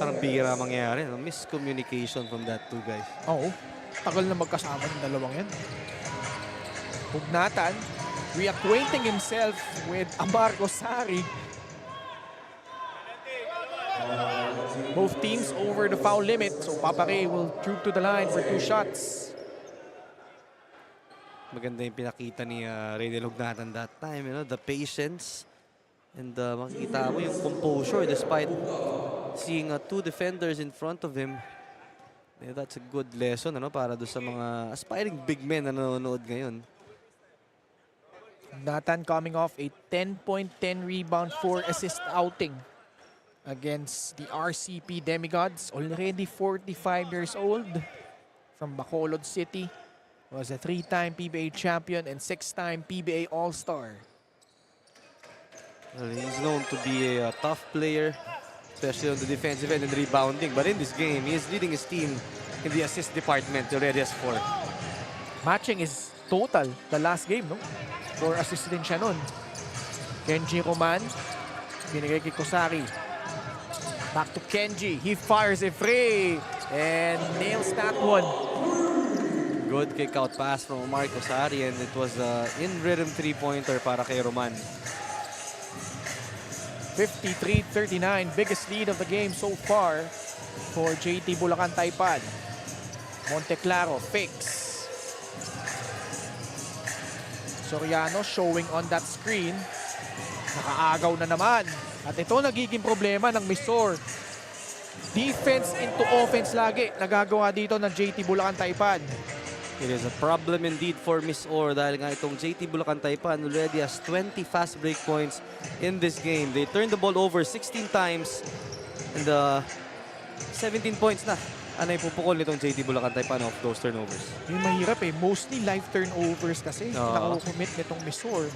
Parang bihira mangyari, no? Miscommunication from that two guys. Oo, tagal na magkasama ng dalawang yan. Hugnatan, reacquainting himself with Amar Kosari. Both teams over the foul limit, so Papare will troop to the line for 2 shots. Maganda yung pinakita ni Raynel Hugnatan that time, you know, the patience. And makikita mo yung composure despite seeing 2 defenders in front of him. Yeah, that's a good lesson, ano, para doon sa mga aspiring big men na nanonood ngayon. Nathan coming off a 10-point, 10 rebound, 4 assist outing against the RCP Demigods. Already 45 years old from Bacolod City. Was a 3-time PBA champion and 6-time PBA All-Star. Well, he's known to be a tough player, especially on the defensive end and rebounding. But in this game, he is leading his team in the assist department. He already has 4. Matching is total the last game, no? 4 assists din siya nun. Kenji Roman, binigay kay Kosari. Back to Kenji, he fires a free and nails that one. Good kick out pass from Omar Kosari, and it was in rhythm 3-pointer para kay Roman. 53-39, biggest lead of the game so far for JT Bulacan Taipan. Monteclaro, fix. Soriano showing on that screen. Nakaagaw na naman. At ito nagiging problema ng MisOr. Defense into offense lagi nagagawa dito ng JT Bulacan Taipan. It is a problem indeed for MisOr dahil nga itong JT Bulacan Taipan already has 20 fast break points in this game. They turned the ball over 16 times and 17 points na ang naipupukol nitong JT Bulacan Taipan off those turnovers. Yung mahirap eh, mostly live turnovers kasi nakukumit nitong MisOr.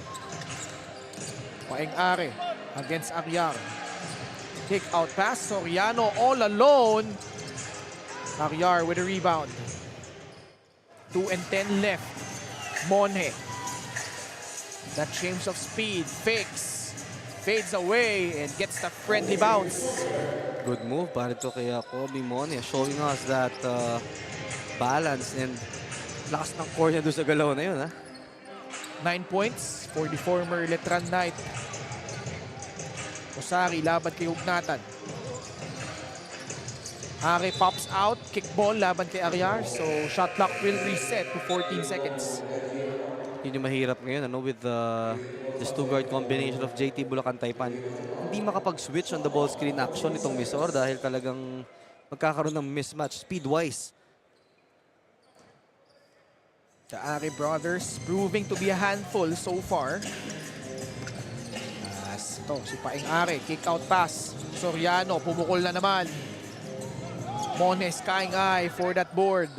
Paeng Are against Ariar. Kick out pass, Soriano all alone. Ariar with a rebound. 2 and 10 left. Monhe. That change of speed. Fakes. Fades away and gets the friendly bounce. Good move para ito kay Kobe Monhe, showing us that balance and lakas ng core niya doon sa galaw na yun. 9 points for the former Letran Knight. Kosari laban kay Hugnatan. Are pops out, kickball laban kay Ariar. So shot clock will reset to 14 seconds. Yun yung mahirap ngayon, ano, with this two-guard combination of JT Bulacan Taipan. Hindi makapag-switch on the ball screen action itong MisOr dahil talagang magkakaroon ng mismatch speed-wise. The Are brothers proving to be a handful so far. Ito, si Paeng Are, kick out pass. Soriano, pumukol na naman. Monhe skying eye for that board.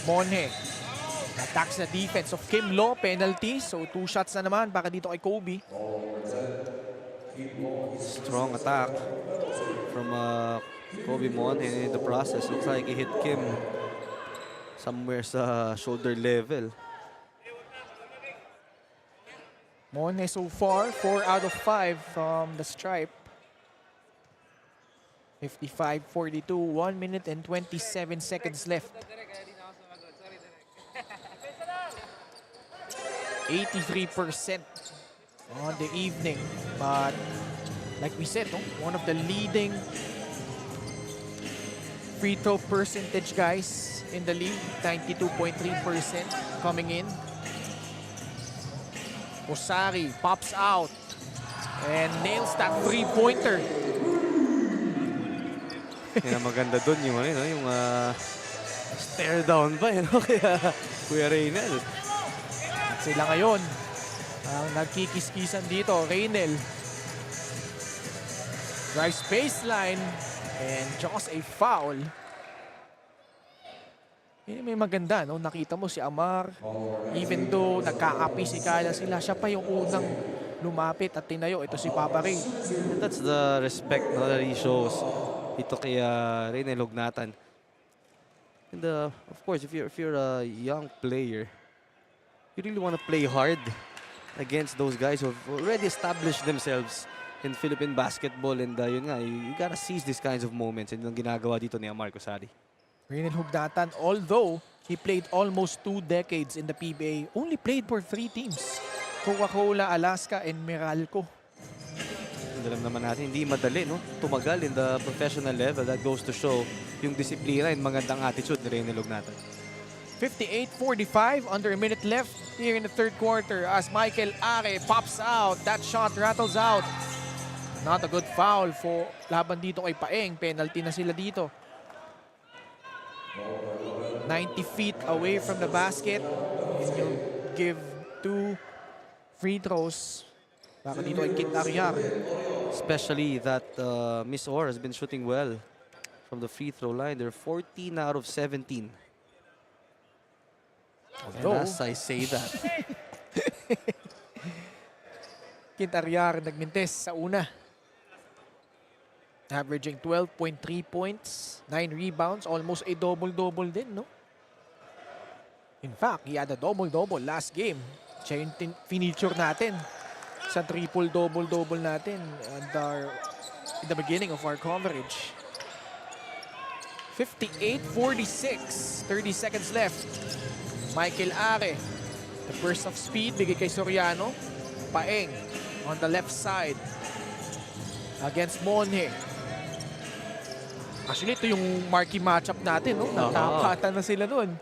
Monhe attacks the defense of Kim Lo, penalty. So 2 shots na naman para dito kay Kobe. Strong attack from Kobe Monhe in the process. Looks like he hit Kim somewhere sa shoulder level. Monhe so far, 4 out of 5 from the stripe. 55-42, 1 minute and 27 seconds left. 83% on the evening, but like we said, one of the leading free throw percentage guys in the league, 92.3% coming in. Kosari pops out and nails that three-pointer. Kaya maganda doon yung stare down pa, kaya Kuya Raynel. At sila ngayon ang nagkikiskisan dito. Raynel drives baseline and draws a foul. May maganda, no? Nakita mo si Amar, even though nagkakapisikala sila, siya pa yung unang lumapit at tinayo. Ito si Papa Ray. And that's the respect, no, that he shows ito kay Reynel Hugnatan. And of course, if you're a young player, you really want to play hard against those guys who have already established themselves in Philippine basketball. And yun nga, you gotta seize these kinds of moments. And yung ginagawa dito ni Amar Cosari. Reynel Hugnatan, although he played almost 2 decades in the PBA, only played for 3 teams. Coca-Cola, Alaska, and Meralco. Alam naman natin, hindi madali, no? Tumagal in the professional level. That goes to show yung disiplina and magandang attitude ni Reynel Hugnatan. 58-45, under a minute left here in the third quarter as Michael Are pops out. That shot rattles out. Not a good foul for laban dito kay Paeng. Penalty na sila dito. 90 feet away from the basket. And you'll give 2 free throws para dito kay Kit Ariar. Especially that MisOr has been shooting well from the free throw line. They're 14 out of 17. Although, and as I say that, Kit Ariar nagmintes sa una. Averaging 12.3 points, 9 rebounds, almost a double-double din, no? In fact, he had a double-double last game. Siya yung feature natin sa triple-double-double natin in the beginning of our coverage. 58-46, 30 seconds left. Michael Are, the burst of speed, bigay kay Soriano. Paeng on the left side against Monhe. Actually, ito yung marquee matchup natin, no? Nakapatan na sila nun.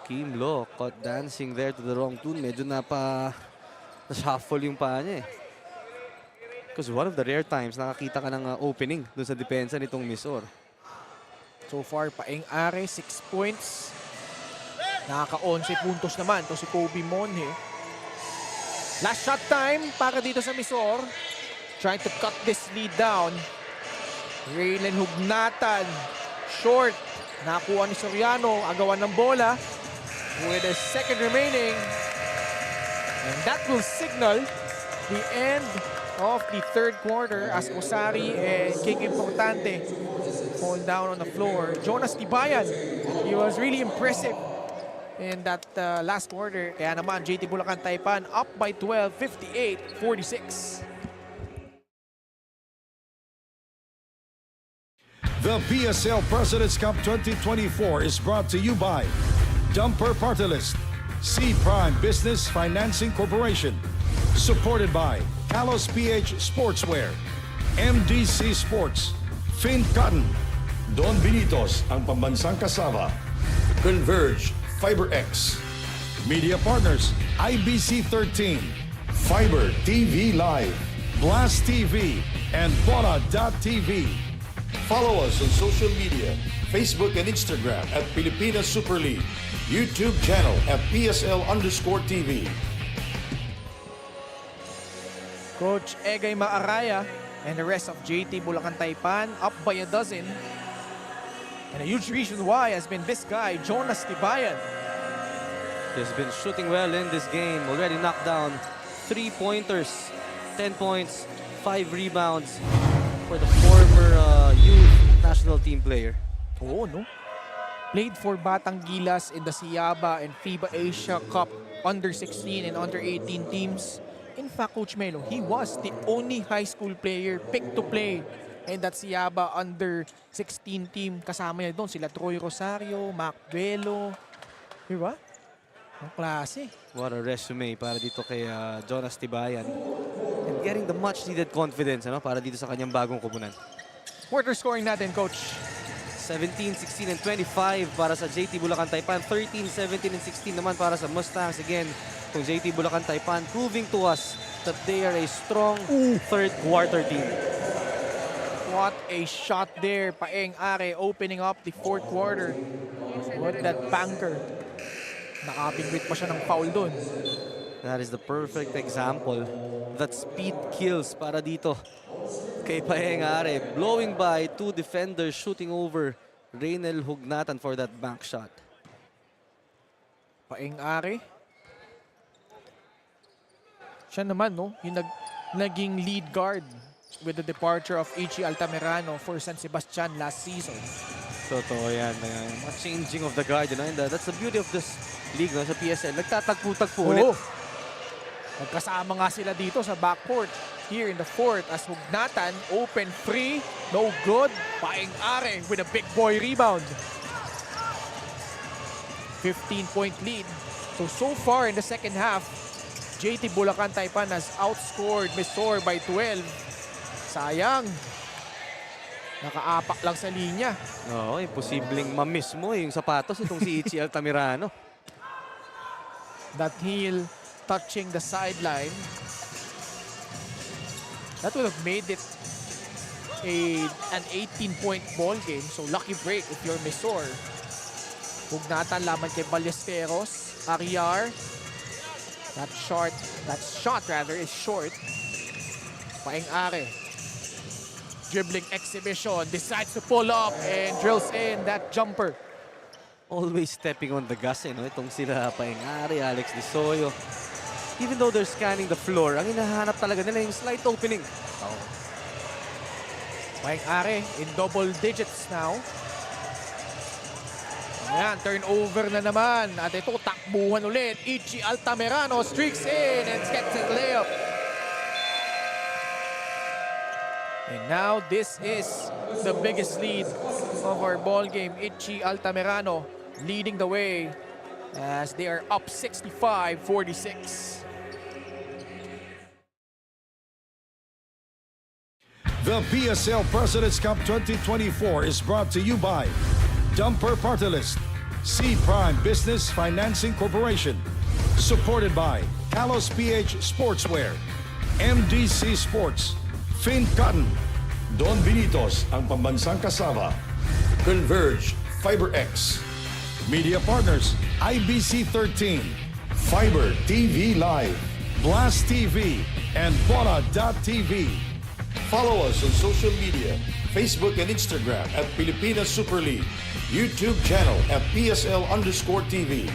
Kim Lo caught dancing there to the wrong tune. Medyo na-shuffle yung paa niya eh. Because one of the rare times nakakita ka ng opening dun sa depensa nitong MisOr. So far, Paeng Are, 6 points. Nakaka-11 puntos naman. Ito si Kobe Monhe. Last shot time para dito sa MisOr. Trying to cut this lead down. Reynel Hugnatan. Short. Nakuha ni Soriano. Agawan ng bola. With a second remaining. And that will signal the end of the third quarter as Cosari and King Importante fall down on the floor. Jonas Tibayan, he was really impressive in that last quarter. Kaya naman, JT Bulacan Taipan up by 12, 58-46. The PSL President's Cup 2024 is brought to you by Dumper Party List, C Prime Business Financing Corporation, supported by Kalos PH Sportswear, MDC Sports, Fin Cotton, Don Benitos, ang pambansang kasama, Converge, FiberX, Media Partners, IBC 13, Fiber TV Live, Blast TV, and Bola.tv. Follow us on social media, Facebook and Instagram at Pilipinas Super League, YouTube channel at PSL_TV. Coach Egay Maaraya and the rest of JT Bulacan Taipan up by a dozen. And a huge reason why has been this guy, Jonas Tibayan. He's been shooting well in this game. Already knocked down 3-pointers, 10 points, 5 rebounds for the former youth national team player. Oo, no? Played for Batang Gilas in the Siaba and FIBA Asia Cup under-16 and under-18 teams. In fact, Coach Melo, he was the only high school player picked to play in that Siaba under-16 team. Kasama niya doon sila Troy Rosario, Mac Velo. Diba? Ang klase. What a resume para dito kay Jonas Tibayan. And getting the much-needed confidence para dito sa kanyang bagong kupunan. Quarter scoring natin, Coach. 17, 16, and 25 para sa JT Bulacan Taipan. 13, 17, and 16 naman para sa Mustangs. Again, kung JT Bulacan Taipan proving to us that they are a strong third quarter team. What a shot there. Paeng Are opening up the fourth quarter. What that banker. Nakapingwit pa siya ng foul doon. That is the perfect example that speed kills para dito kay Paeng Are. Blowing by 2 defenders, shooting over Reynel Hugnatan for that bank shot. Paeng-ari. Siya naman, no? Yung naging lead guard with the departure of Ichi Altamirano for San Sebastian last season. Totoo yan. Mga changing of the guard. And that's the beauty of this league, no? Sa PSL. Nagtatagpo-tagpo ulit. Magkasama nga sila dito sa backcourt. Here in the fourth as Hugnatan, open free, no good. Paeng-ari with a big boy rebound. 15-point lead. So far in the second half, JT Bulacan Taipan has outscored MisOr by 12. Sayang. Nakaapak lang sa linya. Oo, imposibleng ma-miss mo yung sapatos itong si Ichi Altamirano. That heel touching the sideline. That would have made it an 18-point ball game. So lucky break if you're MisOr. Hugnatan laban kay Ballesteros. Ariar. That shot is short. Paeng-ari. Dribbling exhibition. Decides to pull up and drills in that jumper. Always stepping on the gas, no? Itong sila Paeng-ari, Alex Di Soyo. Even though they're scanning the floor, ang hinahanap talaga nila yung slight opening. Paeng-ari in double digits now. Ayan, turnover na naman. At ito, takbuhan ulit. Ichi Altamirano streaks in and gets a layup. And now, this is the biggest lead of our ball game. Ichi Altamirano leading the way as they are up 65-46. The PSL President's Cup 2024 is brought to you by Dumper Party List, C Prime Business Financing Corporation, supported by Kalos PH Sportswear, MDC Sports, Fin Cotton, Don Binitos, ang pambansang kasama, Converge, FiberX, Media Partners, IBC 13, Fiber TV Live, Blast TV, and Bona.tv. Follow us on social media, Facebook and Instagram at Pilipinas Super League, YouTube channel at PSL_TV.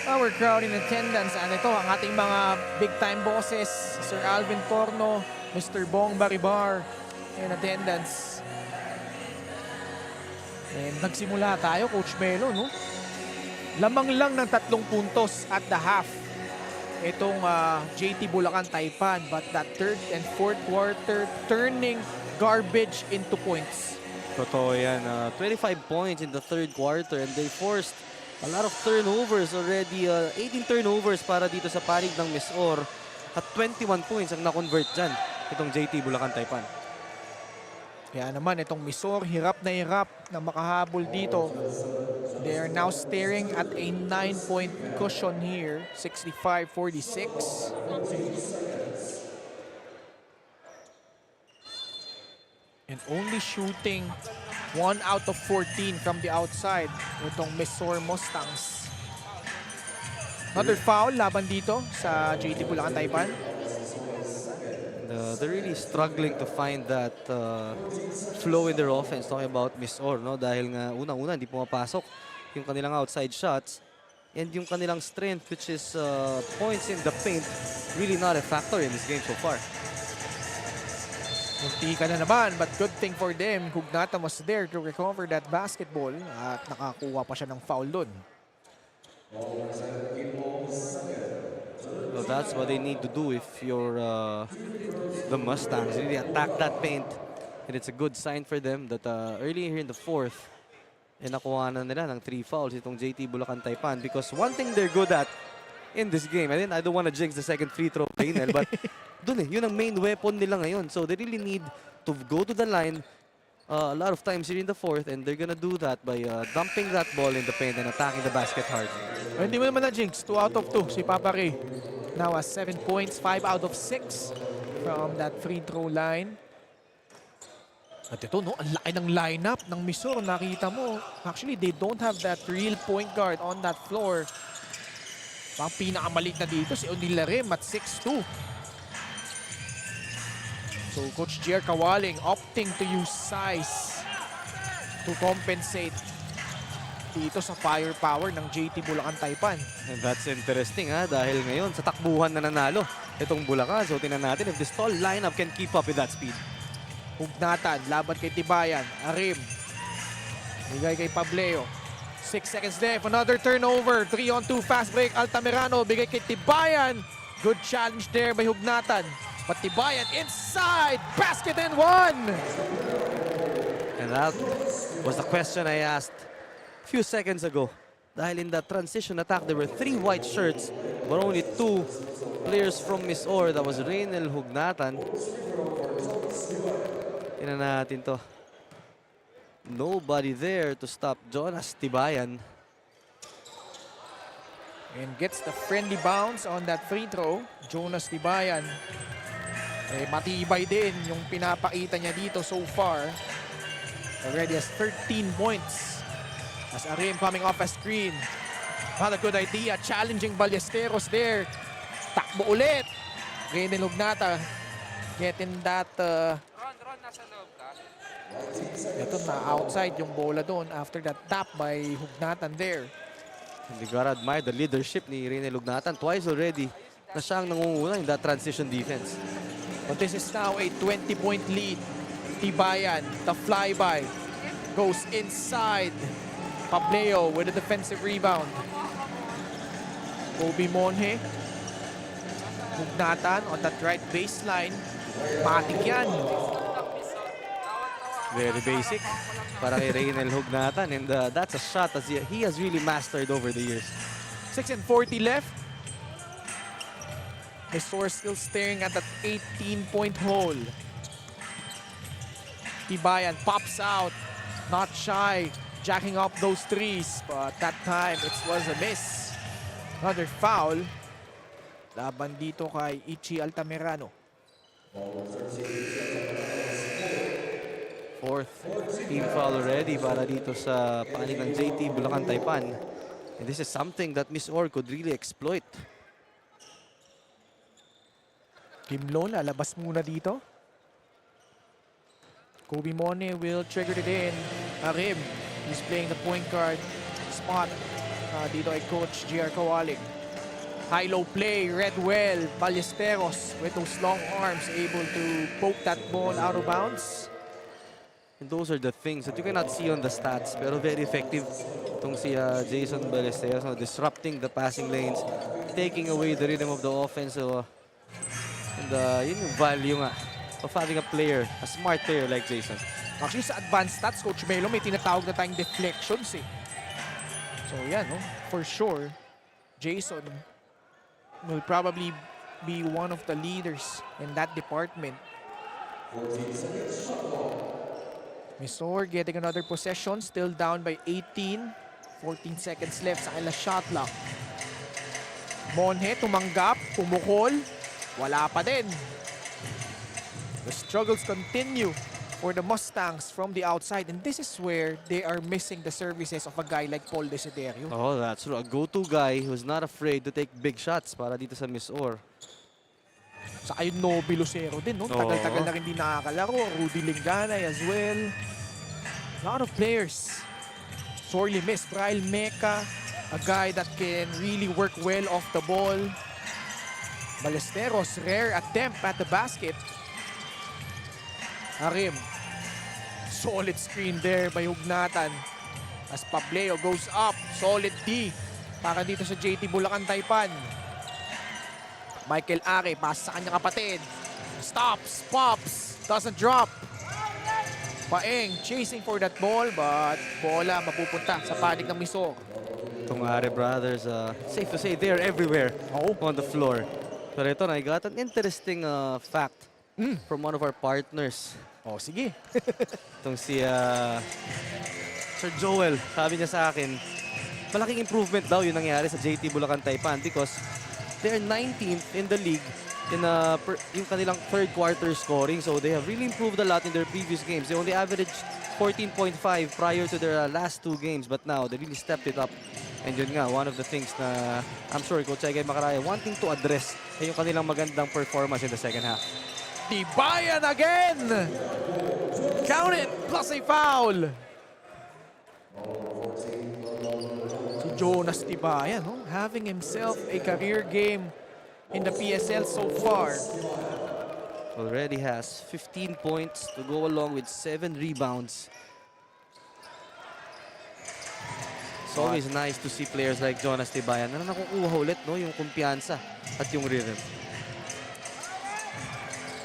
Our crowd in attendance, and ito ang ating mga big-time bosses, Sir Alvin Torno, Mr. Bong Baribar, in attendance. And nagsimula tayo, Coach Melo, no? Lamang lang ng 3 puntos at the half. Itong JT Bulacan Taipan, but that third and fourth quarter turning garbage into points. Totoo yan. 25 points in the third quarter and they forced a lot of turnovers already. 18 turnovers para dito sa panig ng MisOr at 21 points ang na-convert dyan itong JT Bulacan Taipan. Kaya naman itong MisOr hirap na makahabol dito. They are now staring at a 9-point cushion here, 65-46. And only shooting 1 out of 14 from the outside itong MisOr Mustangs. Another foul laban dito sa JT Bulacan Taipan. They're really struggling to find that flow in their offense. Talking about MisOr, no? Dahil nga unang-una hindi pumapasok yung kanilang outside shots and yung kanilang strength, which is points in the paint, really not a factor in this game so far. Munti ka na naman, but good thing for them. Hugnatan was there to recover that basketball at nakakuha pa siya ng foul doon. Well, that's what they need to do if you're the Mustangs. Really attack that paint. And it's a good sign for them that early here in the fourth, nakuha na nila ng 3 fouls itong JT Bulacan Taipan. Because one thing they're good at in this game, I don't want to jinx the second free throw, but dun yun ang main weapon nila ngayon. So they really need to go to the line a lot of times here in the fourth, and they're gonna do that by dumping that ball in the paint and attacking the basket hard. Hindi mo naman na-jinx. 2 out of 2 si Papa Ray. Now has 7 points, 5 out of 6 from that free throw line. At ito, no, ang laki ng lineup ng MisOr. Nakita mo, actually, they don't have that real point guard on that floor. Ang pinakamaliit na dito, si Onilarim at 6'2". So Coach Jer Kawaling opting to use size to compensate dito sa firepower ng JT Bulacan Taipan. And that's interesting dahil ngayon sa takbuhan na nanalo itong Bulacan. So tingnan natin if this tall lineup can keep up with that speed. Hugnatan, laban kay Tibayan. Arim. Bigay kay Pableo. 6 seconds left. Another turnover. 3-on-2 fast break. Altamirano. Bigay kay Tibayan. Good challenge there by Hugnatan. But Tibayan inside. Basket and one. And that was the question I asked a few seconds ago. Dahil in the transition attack, there were 3 white shirts, but only 2 players from MisOr. That was Reynel Hugnatan. Tingnan natin to. Nobody there to stop Jonas Tibayan. And gets the friendly bounce on that free throw. Jonas Tibayan. Matibay din yung pinapakita niya dito so far. Already has 13 points. As Arim coming off a screen. Not a good idea. Challenging Ballesteros there. Takbo ulit. Reynel Hugnatan getting that... Ito na outside yung bola doon after that tap by Hugnatan there. And you gotta admire the leadership ni Reynel Hugnatan. Twice already na siyang nangunguna in that transition defense. But this is now a 20-point lead. Tibayan, the flyby, goes inside. Pableo with a defensive rebound. Kobe Monje. Hugnatan on that right baseline. Matik yan. Very basic para kay Reynel Hugnatan. And that's a shot that he has really mastered over the years. 6:40 left. MisOr still staring at that 18-point hole. Tibayan pops out. Not shy. Jacking up those threes. But that time, it was a miss. Another foul. Laban dito kay Ichi Altamirano. Fourth team foul already para dito sa panig ng JT Bulacan Taipan. And this is something that MisOr could really exploit. Kimlo, lalabas muna dito. Kobe Monje will trigger it in. Arim, he's playing the point guard spot dito ay Coach GR Kawaling. High-low play, Redwell, Ballesteros with those long arms able to poke that ball out of bounds. And those are the things that you cannot see on the stats, pero very effective itong si Jason Ballesteros, disrupting the passing lanes, taking away the rhythm of the offense. And yun yung value nga of having a player, a smart player like Jason. Actually, sa advanced stats, Coach Melo, may tinatawag na tayong deflections eh. So yan, no? For sure, Jason will probably be one of the leaders in that department. MisOr getting another possession, still down by 18. 14 seconds left sa kanila shot clock. Monje tumanggap, pumukol, wala pa din. The struggles continue for the Mustangs from the outside, and this is where they are missing the services of a guy like Paul Desiderio. Oh, that's true. A go-to guy who's not afraid to take big shots para dito sa MisOr. Saka yung Nobi Lucero din, no? Tagal-tagal na rin di nakakalaro. Rudy Linganay as well. A lot of players. Sorely missed. Braille Meca, a guy that can really work well off the ball. Ballesteros, rare attempt at the basket. Arim. Solid screen there by Hugnatan. As Pableo goes up. Solid D para dito sa JT Bulacan Taipan. Michael Are, pasa sa kanyang kapatid. Stops, pops, doesn't drop. Paeng chasing for that ball, but bola mapupunta sa panig ng MisOr. Itong Are brothers, safe to say, they're everywhere on the floor. Pero ito, I got an interesting fact from one of our partners. Oh, sige. Itong si Sir Joel, sabi niya sa akin, malaking improvement daw yung nangyari sa JT Bulacan Taipan because they're 19th in the league in yung kanilang third quarter scoring. So they have really improved a lot in their previous games. They only averaged 14.5 prior to their last 2 games, but now they really stepped it up. And yun nga, one of the things na I'm sure Coach Egay Macaraya wanting to address ay yung kanilang magandang performance in the second half. Tibayan again! Count it! Plus a foul! Si Jonas Tibayan, no? Having himself a career game in the PSL so far. Already has 15 points to go along with 7 rebounds. It's always nice to see players like Jonas Tibayan na nakukuha ulit, no, yung kumpiyansa at yung rhythm.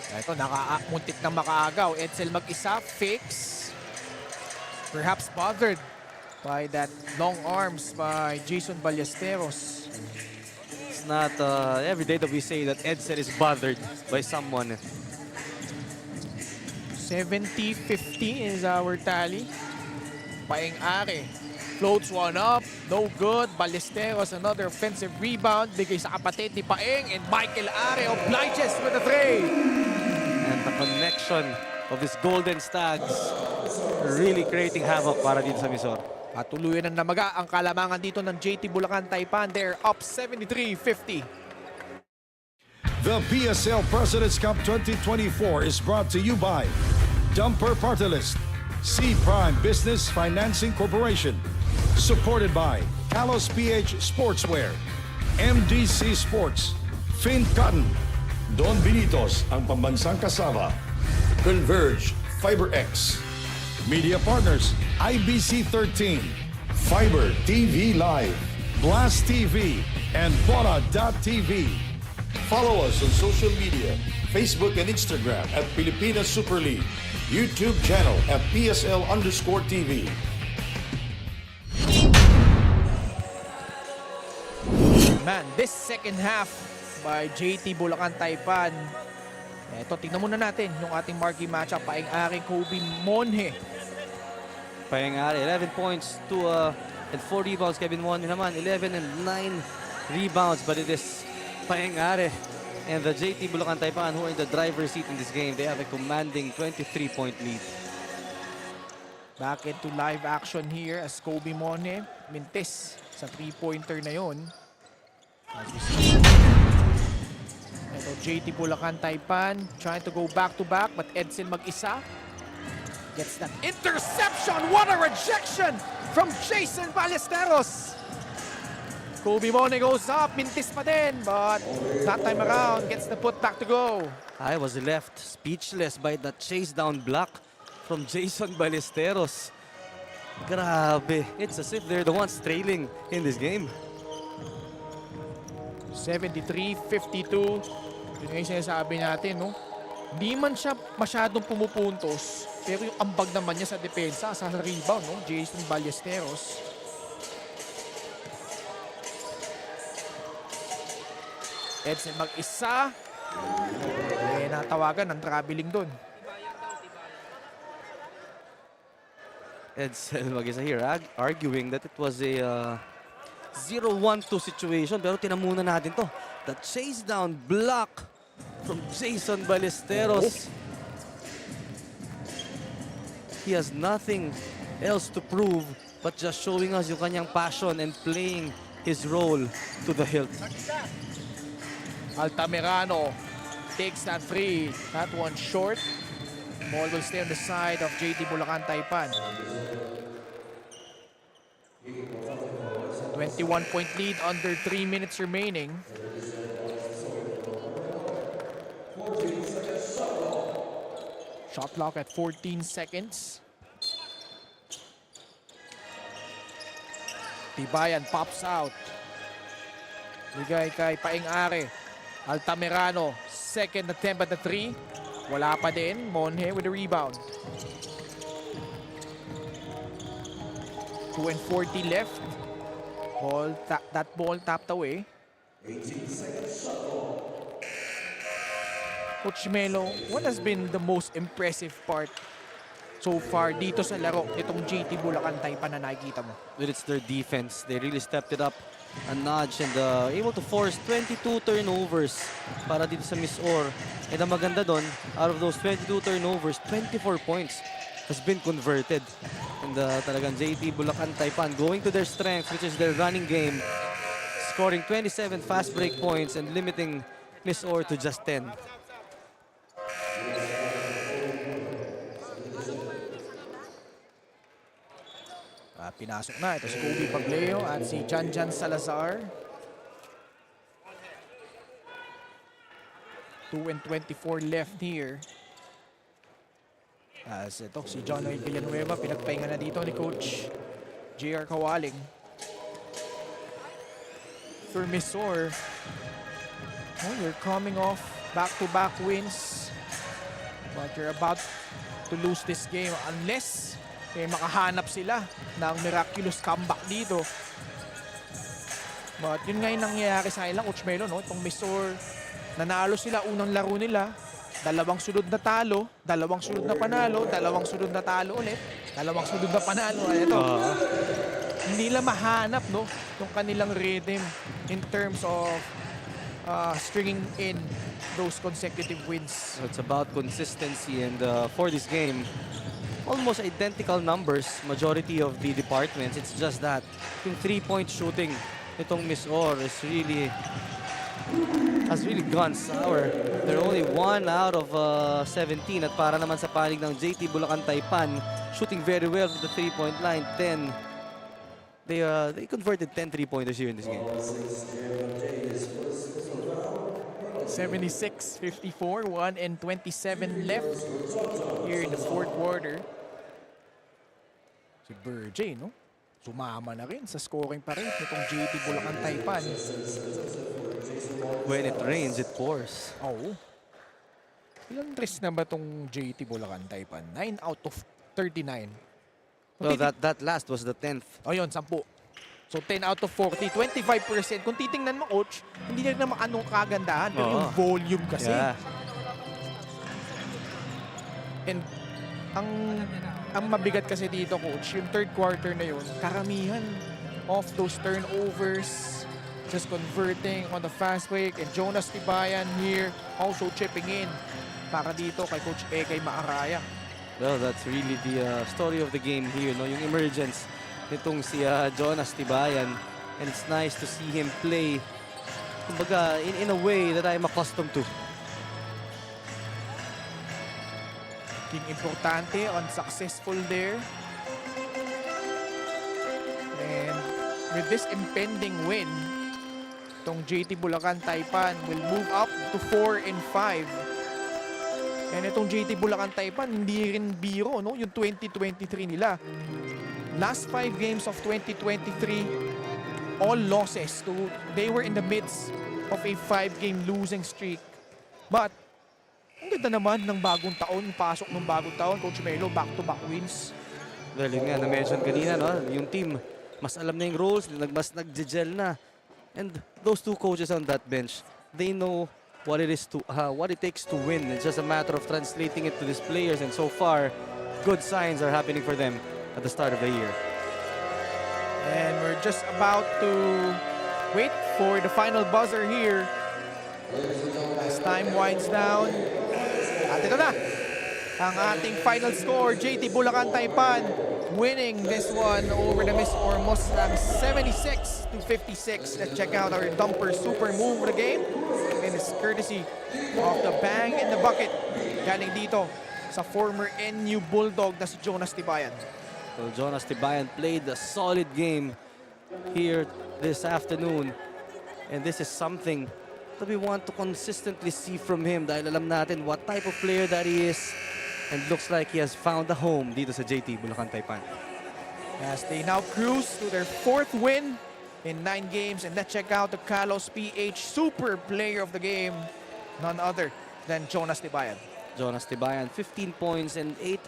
Ito, muntik na makaagaw. Edsel mag-isa, fix. Perhaps bothered by that long arms by Jason Ballesteros. It's not every day that we say that Edsel is bothered by someone. 70-50 is our tally. Paeng-Are floats one up, no good. Ballesteros, another offensive rebound. Bigay sa kapatid ni Paeng, and Michael Are obliges with the three. And the connection of these Golden Stags really creating havoc para dito sa MisOr. At tuluyan ng namaga ang kalamangan dito ng JT Bulacan Taipan. They're up 73-50. The PSL President's Cup 2024 is brought to you by Dumper Party List, C Prime Business Financing Corporation, supported by Kalos PH Sportswear, MDC Sports, Fin Cotton, Don Benitos, ang pambansang kasama, Converge, FiberX, Media Partners, IBC 13, Fiber TV Live, Blast TV, and Bola.tv. Follow us on social media, Facebook and Instagram at Pilipinas Super League, YouTube channel at PSL_TV. Man, this second half by JT Bulacan Taipan. Ito, tingnan muna natin yung ating marquee matchup. Paeng-Are, Kobe Monhe. Paeng-Are, 11 points and 4 rebounds. Kevin Monhe naman, 11 and 9 rebounds. But it is Paeng-Are and the JT Bulacan Taipan who are in the driver's seat in this game. They have a commanding 23-point lead. Back into live action here as Kobe Monhe mintis sa 3-pointer na yun. As we see, ito JT Bulacan Taipan trying to go back-to-back, but Edsel mag-isa gets that interception. What a rejection from Jason Ballesteros. Kobe Monhe goes up, mintis pa din, but that time around gets the putback to go. I was left speechless by that chase down block from Jason Ballesteros. Grabe, it's as if they're the ones trailing in this game. 73-52. Yun nga yung sinasabi natin, no? Di man siya masyadong pumupuntos, pero yung ambag naman niya sa depensa, sa rebound, no? Jason Ballesteros. Edson mag-isa. Natawagan ng traveling doon. Edsel mag-isa here, arguing that it was a 0-1-2 situation. Pero tinamunan natin to. The chase down block from Jason Ballesteros. He has nothing else to prove but just showing us yung kanyang passion and playing his role to the hilt. Altamirano takes that free. That one short. Ball will stay on the side of JT Bulacan Taipan. 21-point lead under 3 minutes remaining. Shot clock at 14 seconds. Tibayan pops out. Bigay kay Paeng-Are. Altamirano, second attempt at the 3. Wala pa din. Monhe with the rebound. 2:40 left. That ball tapped away. Coach Melo, what has been the most impressive part so far dito sa laro nitong JT Bulacan Taipan na nakikita mo? Well, it's their defense. They really stepped it up a notch and able to force 22 turnovers para dito sa MisOr. And ang maganda doon, out of those 22 turnovers, 24 points has been converted. And talagang JT Bulacan Taipan going to their strength, which is their running game, scoring 27 fast break points and limiting MisOr to just 10. Pinasok na. Ito si Kobe Pagleo at si Janjan Salazar. 2:24 left here. As ito, si Jonoy Villanueva, pinagpahinga na dito ni Coach JR Kawaling. For MisOr, you're coming off back-to-back wins. But you're about to lose this game unless makahanap sila ng miraculous comeback dito. But yun nga yung nangyayari sa kanila, Coach Melo, no? Itong MisOr, nanalo sila unang laro nila, dalawang sunod na talo, dalawang sunod na panalo, dalawang sunod na talo ulit, dalawang sunod na panalo. Ito, hindi nila mahanap, no, yung kanilang rhythm in terms of stringing in those consecutive wins. So it's about consistency, and for this game, almost identical numbers, majority of the departments. It's just that yung 3-point shooting itong MisOr has really gone sour. They're only 1 out of 17, at para naman sa panig ng JT Bulacan Taipan, shooting very well from the 3-point line. 10. They converted 10 3-pointers here in this game. 76-54, 1:27 left here in the fourth quarter. Si Berjay, no? Sumama na rin sa scoring pa rin nitong JT Bulacan Taipan. When it rains, it pours. Oo. Ilang tres na ba itong JT Bulacan Taipan? 9 out of 39. No, that last was the 10th. O yun, 10. So 10 out of 40, 25%. Kung titingnan mo, Coach, hindi na naman anong kagandahan, pero yung volume kasi. Yeah. And ang mabigat kasi dito, Coach, yung third quarter na yun, karamihan of those turnovers, just converting on the fast break, and Jonas Tibayan here also chipping in para dito kay Coach Egay Maaraya. Well, that's really the story of the game here, no? Yung emergence nitong si Jonas Tibayan, and it's nice to see him play, kumbaga, in a way that I'm accustomed to. King importante, unsuccessful there. And with this impending win, itong JT Bulacan Taipan will move up to 4-5. And itong JT Bulacan Taipan, hindi rin biro, no? Yung 2023 nila. Last 5 games of 2023, all losses. They were in the midst of a 5-game losing streak. But ang ganda naman ng bagong taon, pasok ng bagong taon, Coach Melo, back-to-back wins. Well, yun nga, na-mention kanina, no? Yung team, mas alam na yung roles, mas nag-gel na. And those two coaches on that bench, they know what it is to, what it takes to win. It's just a matter of translating it to these players, and so far, good signs are happening for them at the start of the year. And we're just about to wait for the final buzzer here. As time winds down. At ito na, ang ating final score, JT Bulacan Taipan winning this one over the MisOr Mustangs 76-56. Let's check out our dumper super move of the game. And it's courtesy of the bang in the bucket. Galing dito sa former NU Bulldog na si Jonas Tibayan. So Jonas Tibayan played a solid game here this afternoon. And this is something that we want to consistently see from him, dahil alam natin what type of player that he is, and looks like he has found a home dito sa JT Bulacan Taipan. As they now cruise to their 4th win in 9 games, and let's check out the Kalos PH super player of the game, none other than Jonas Tibayan. Jonas Tibayan, 15 points and 8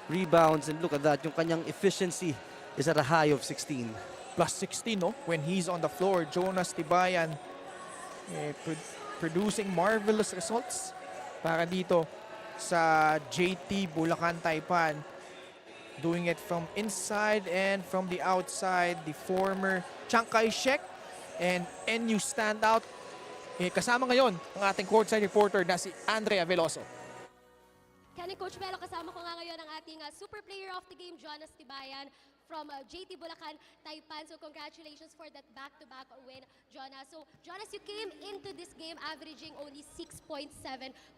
rebounds, and look at that, yung kanyang efficiency is at a high of 16. Plus 16, no? When he's on the floor, Jonas Tibayan producing marvelous results para dito sa JT Bulacan Taipan. Doing it from inside and from the outside. The former Chiang Kai-shek and NU standout. Kasama ngayon ang ating courtside reporter na si Andrea Veloso. Coach Melo, kasama ko nga ngayon ang ating super player of the game, Jonas Tibayan. from JT Bulacan Taipan. So congratulations for that back-to-back win, Jonas. So Jonas, you came into this game averaging only 6.7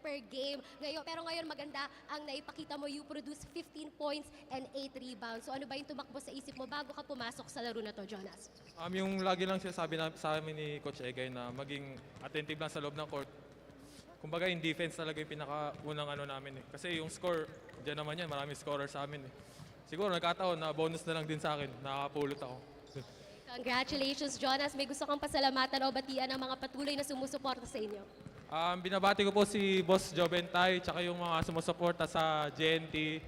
per game. Pero ngayon maganda ang naipakita mo. You produced 15 points and 8 rebounds. So ano ba yung tumakbo sa isip mo bago ka pumasok sa laro na to, Jonas? Yung lagi lang siya sabi sa amin ni Coach Egay na maging attentive lang sa loob ng court. Kumbaga yung defense talaga yung pinakaunang namin eh. Kasi yung score, dyan naman yan, maraming scorer sa amin eh. Siguro nagkataon na bonus na lang din sa akin, nakakapulot ako. Congratulations, Jonas. May gusto kang pasalamatan o batian ng mga patuloy na sumusuporta sa inyo. Binabati ko po si Boss Jobentay, tsaka yung mga sumusuporta sa GNT,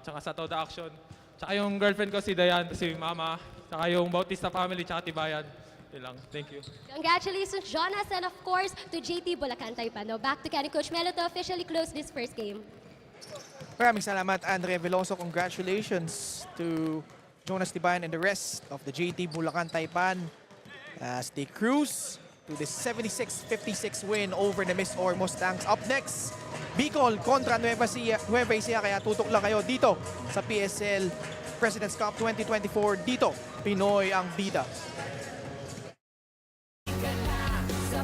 tsaka sa Toda Action. Tsaka yung girlfriend ko si Dayan, si Mama, tsaka yung Bautista family, tsaka Tibayan. Lang. Thank you. Congratulations, Jonas, and of course, to JT Bulacan Taipan. Now, back to Coach Melo to officially close this first game. Maraming salamat, Andre Veloso. Congratulations to Jonas Tibayan and the rest of the JT Bulacan Taipan as they cruise to the 76-56 win over the MisOr Mustangs. Up next, Bicol kontra Nueva Ecija. Kaya tutok lang kayo dito sa PSL President's Cup 2024. Dito, Pinoy ang bida. Sa